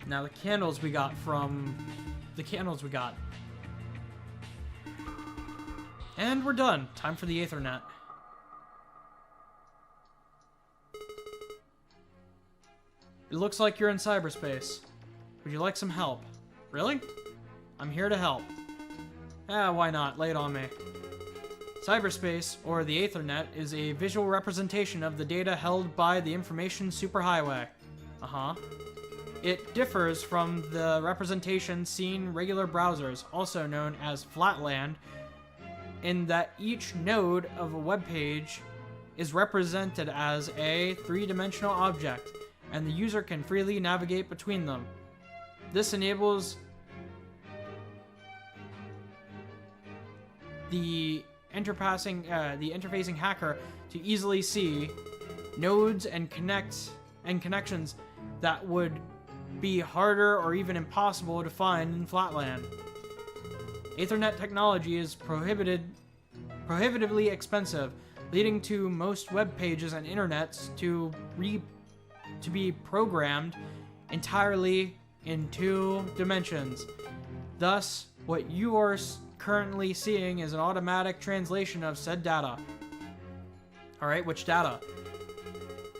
Now the candles we got from the candles we got. And we're done. Time for the aethernet. It looks like you're in cyberspace. Would you like some help? Really? I'm here to help. Why not? Lay it on me. Cyberspace, or the aethernet, is a visual representation of the data held by the information superhighway. It differs from the representation seen in regular browsers, also known as flatland, in that each node of a web page is represented as a three-dimensional object, and the user can freely navigate between them. This enables the interfacing hacker to easily see nodes and connections that would be harder or even impossible to find in Flatland. Aethernet technology is prohibitively expensive, leading to most web pages and internets to be programmed entirely in 2 dimensions. Thus, what you are currently seeing is an automatic translation of said data. Alright, which data?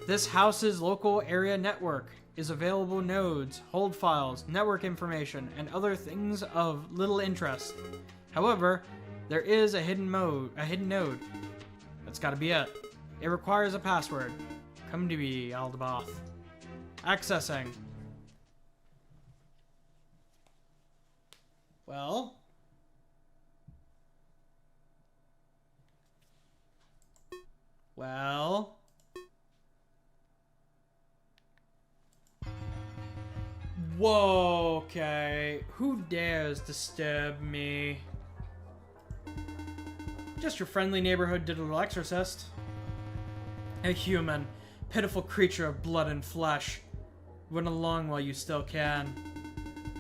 This house's local area network is available nodes, hold files, network information, and other things of little interest. However, there is a hidden node. That's gotta be it. It requires a password. Come to me, Aldabaoth. Accessing. Well. Whoa, okay. Who dares disturb me? Just your friendly neighborhood digital exorcist. A human, pitiful creature of blood and flesh. Run along while you still can.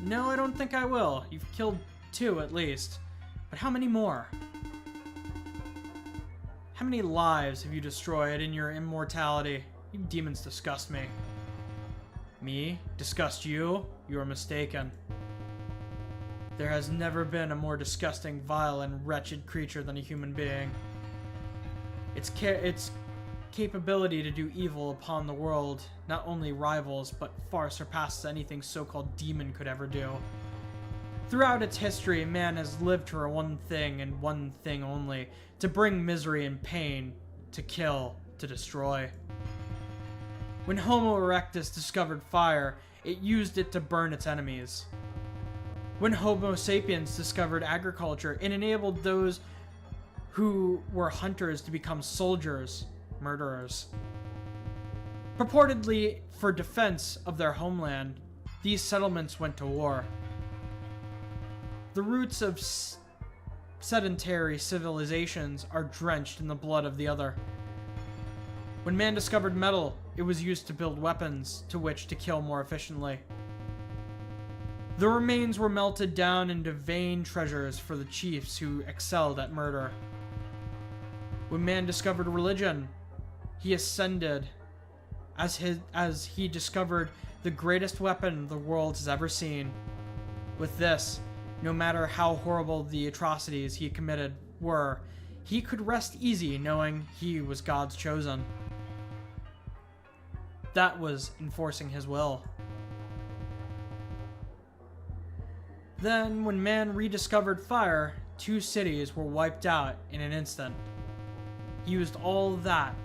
No, I don't think I will. You've killed 2 at least. But how many more? How many lives have you destroyed in your immortality? You demons disgust me. Me? Disgust you? You are mistaken. There has never been a more disgusting, vile, and wretched creature than a human being. Its capability to do evil upon the world not only rivals, but far surpasses anything so-called demon could ever do. Throughout its history, man has lived for one thing and one thing only: to bring misery and pain, to kill, to destroy. When Homo erectus discovered fire, it used it to burn its enemies. When Homo sapiens discovered agriculture, it enabled those who were hunters to become soldiers, murderers. Purportedly for defense of their homeland, these settlements went to war. The roots of sedentary civilizations are drenched in the blood of the other. When man discovered metal, it was used to build weapons to which to kill more efficiently. The remains were melted down into vain treasures for the chiefs who excelled at murder. When man discovered religion, he ascended as he discovered the greatest weapon the world has ever seen. With this, no matter how horrible the atrocities he committed were, he could rest easy knowing he was God's chosen. That was enforcing his will. Then, when man rediscovered fire, 2 cities were wiped out in an instant. He used all that.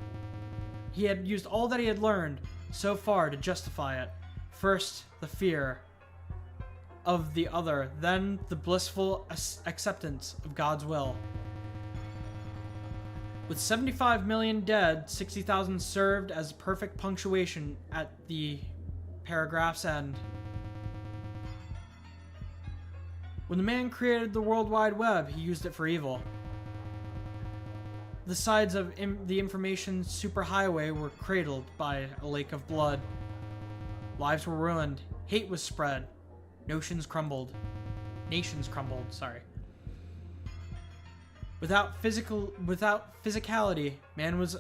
He had used all that he had learned so far to justify it. First, the fear of the other, then the blissful acceptance of God's will. With 75 million dead, 60,000 served as perfect punctuation at the paragraph's end. When the man created the World Wide Web, he used it for evil. The sides of the information superhighway were cradled by a lake of blood. Lives were ruined. Hate was spread. Nations crumbled. Sorry. Without physicality, man was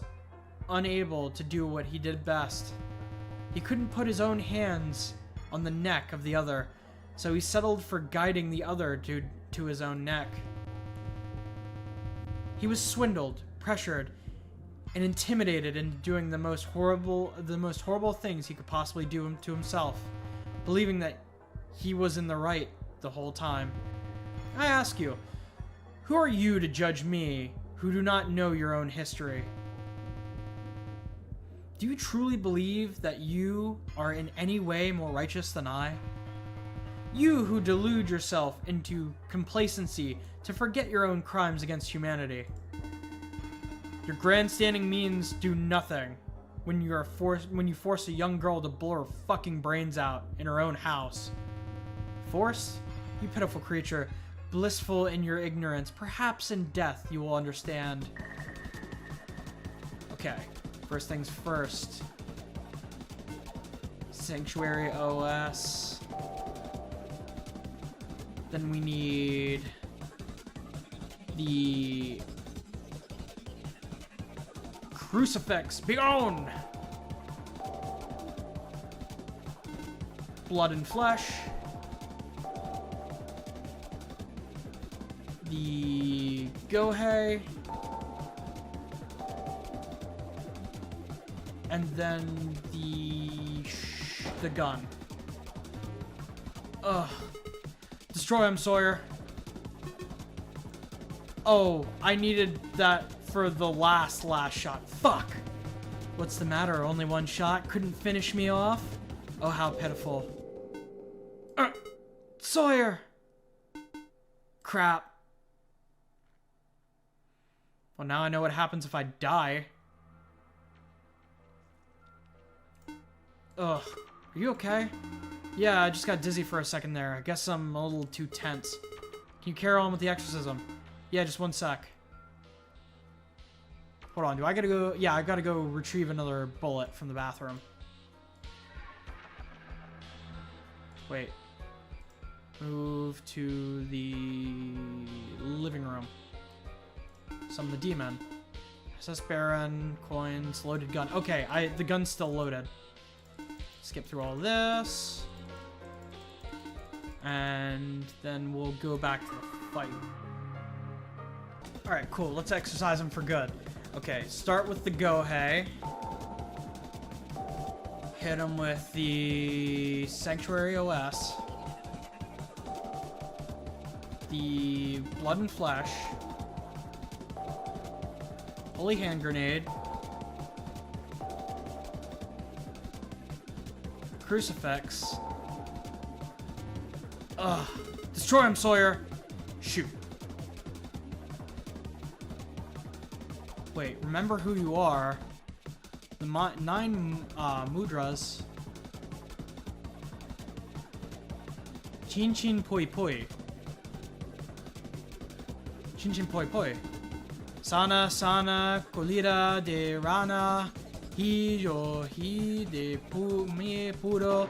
unable to do what he did best. He couldn't put his own hands on the neck of the other, so he settled for guiding the other to his own neck. He was swindled, pressured, and intimidated into doing the most horrible things he could possibly do to himself, believing that he was in the right the whole time. I ask you, who are you to judge me, who do not know your own history? Do you truly believe that you are in any way more righteous than I? You who delude yourself into complacency to forget your own crimes against humanity. Your grandstanding means do nothing when you force a young girl to blow her fucking brains out in her own house. Force? You pitiful creature. blissful in your ignorance. Perhaps in death you will understand. Okay, first things first. Sanctuary OS. Then we need the crucifix. Be gone! Blood and flesh. The gohei. And then the gun. Ugh. Destroy him, Sawyer. Oh, I needed that for the last shot. Fuck! What's the matter? Only one shot? Couldn't finish me off? Oh, how pitiful. Sawyer! Crap. Well, now I know what happens if I die. Ugh. Are you okay? Yeah, I just got dizzy for a second there. I guess I'm a little too tense. Can you carry on with the exorcism? Yeah, just one sec. Hold on, do I gotta go? Yeah, I gotta go retrieve another bullet from the bathroom. Wait. Move to the living room. Summon the demon. SS Baron, coins, loaded gun. Okay, the gun's still loaded. Skip through all this. And then we'll go back to the fight. Alright, cool. Let's exercise him for good. Okay, start with the gohei. Hit him with the Sanctuary OS. The Blood and Flesh. Holy Hand Grenade. Crucifix. Ugh. Destroy him, Sawyer. Shoot. Wait, remember who you are. The 9 mudras. Chin Chin Poi Poi. Chin Chin Poi Poi. Sana Sana Kolira de Rana. Hi yo hi de pu me puro.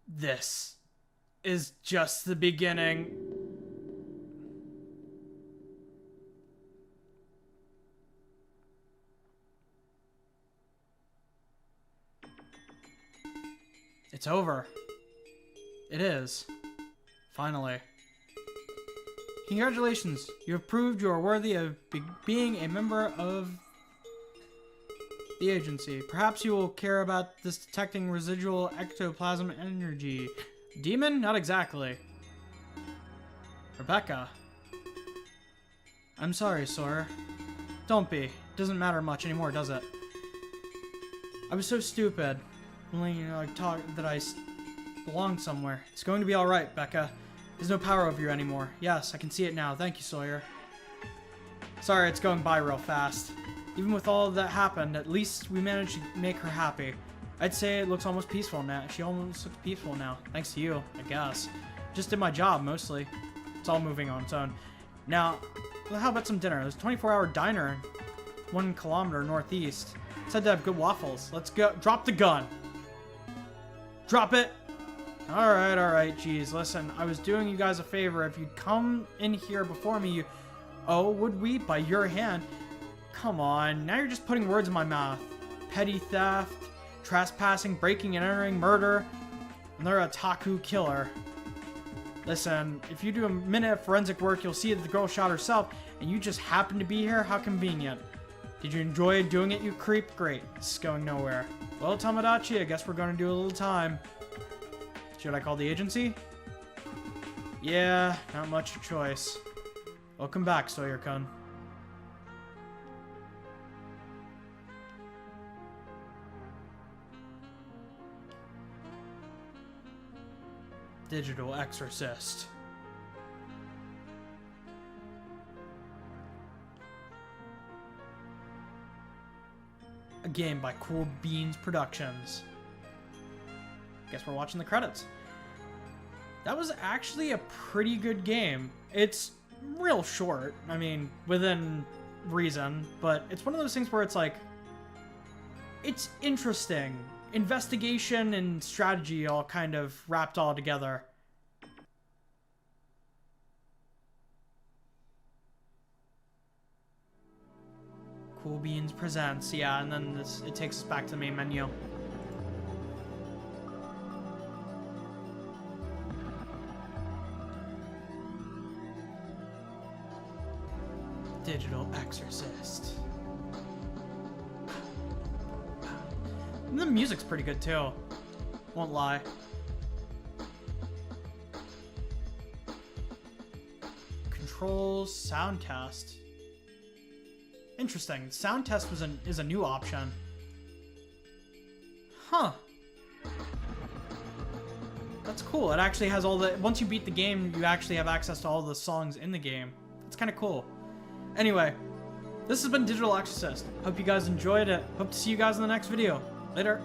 This is just the beginning. It's over. It is. Finally. Congratulations. You have proved you are worthy of being a member of the agency. Perhaps you will care about this detecting residual ectoplasm energy. Demon? Not exactly. Rebecca. I'm sorry, Sawyer. Don't be. Doesn't matter much anymore, does it? I was so stupid. Only, I thought that I belonged somewhere. It's going to be alright, Becca. There's no power over you anymore. Yes, I can see it now. Thank you, Sawyer. Sorry, it's going by real fast. Even with all that happened, at least we managed to make her happy. I'd say it looks almost peaceful now. She almost looks peaceful now. Thanks to you, I guess. Just did my job, mostly. It's all moving on its own. Now, well, how about some dinner? There's a 24-hour diner 1 kilometer northeast. It said to have good waffles. Let's go. Drop the gun. Drop it. Alright, geez, listen, I was doing you guys a favor. If you'd come in here before me, you... Oh, would we? By your hand? Come on, now you're just putting words in my mouth. Petty theft, trespassing, breaking and entering, murder, and they're a Taku killer. Listen, if you do a minute of forensic work, you'll see that the girl shot herself, and you just happen to be here? How convenient. Did you enjoy doing it, you creep? Great, this is going nowhere. Well, Tomodachi, I guess we're going to do a little time. Should I call the agency? Yeah, not much of a choice. Welcome back, Sawyer-kun. Digital Exorcist. A game by Cool Beans Productions. Guess we're watching the credits. That was actually a pretty good game. It's real short, I mean, within reason, but it's one of those things where it's like, it's interesting. Investigation and strategy all kind of wrapped all together. Cool Beans presents, yeah, and then it takes us back to the main menu. Digital Exorcist. And the music's pretty good too. Won't lie. Controls, sound test. Interesting. Sound test is a new option. Huh. That's cool. It actually has all the... Once you beat the game, you actually have access to all the songs in the game. It's kind of cool. Anyway, this has been Digital Exorcist. Hope you guys enjoyed it. Hope to see you guys in the next video. Later.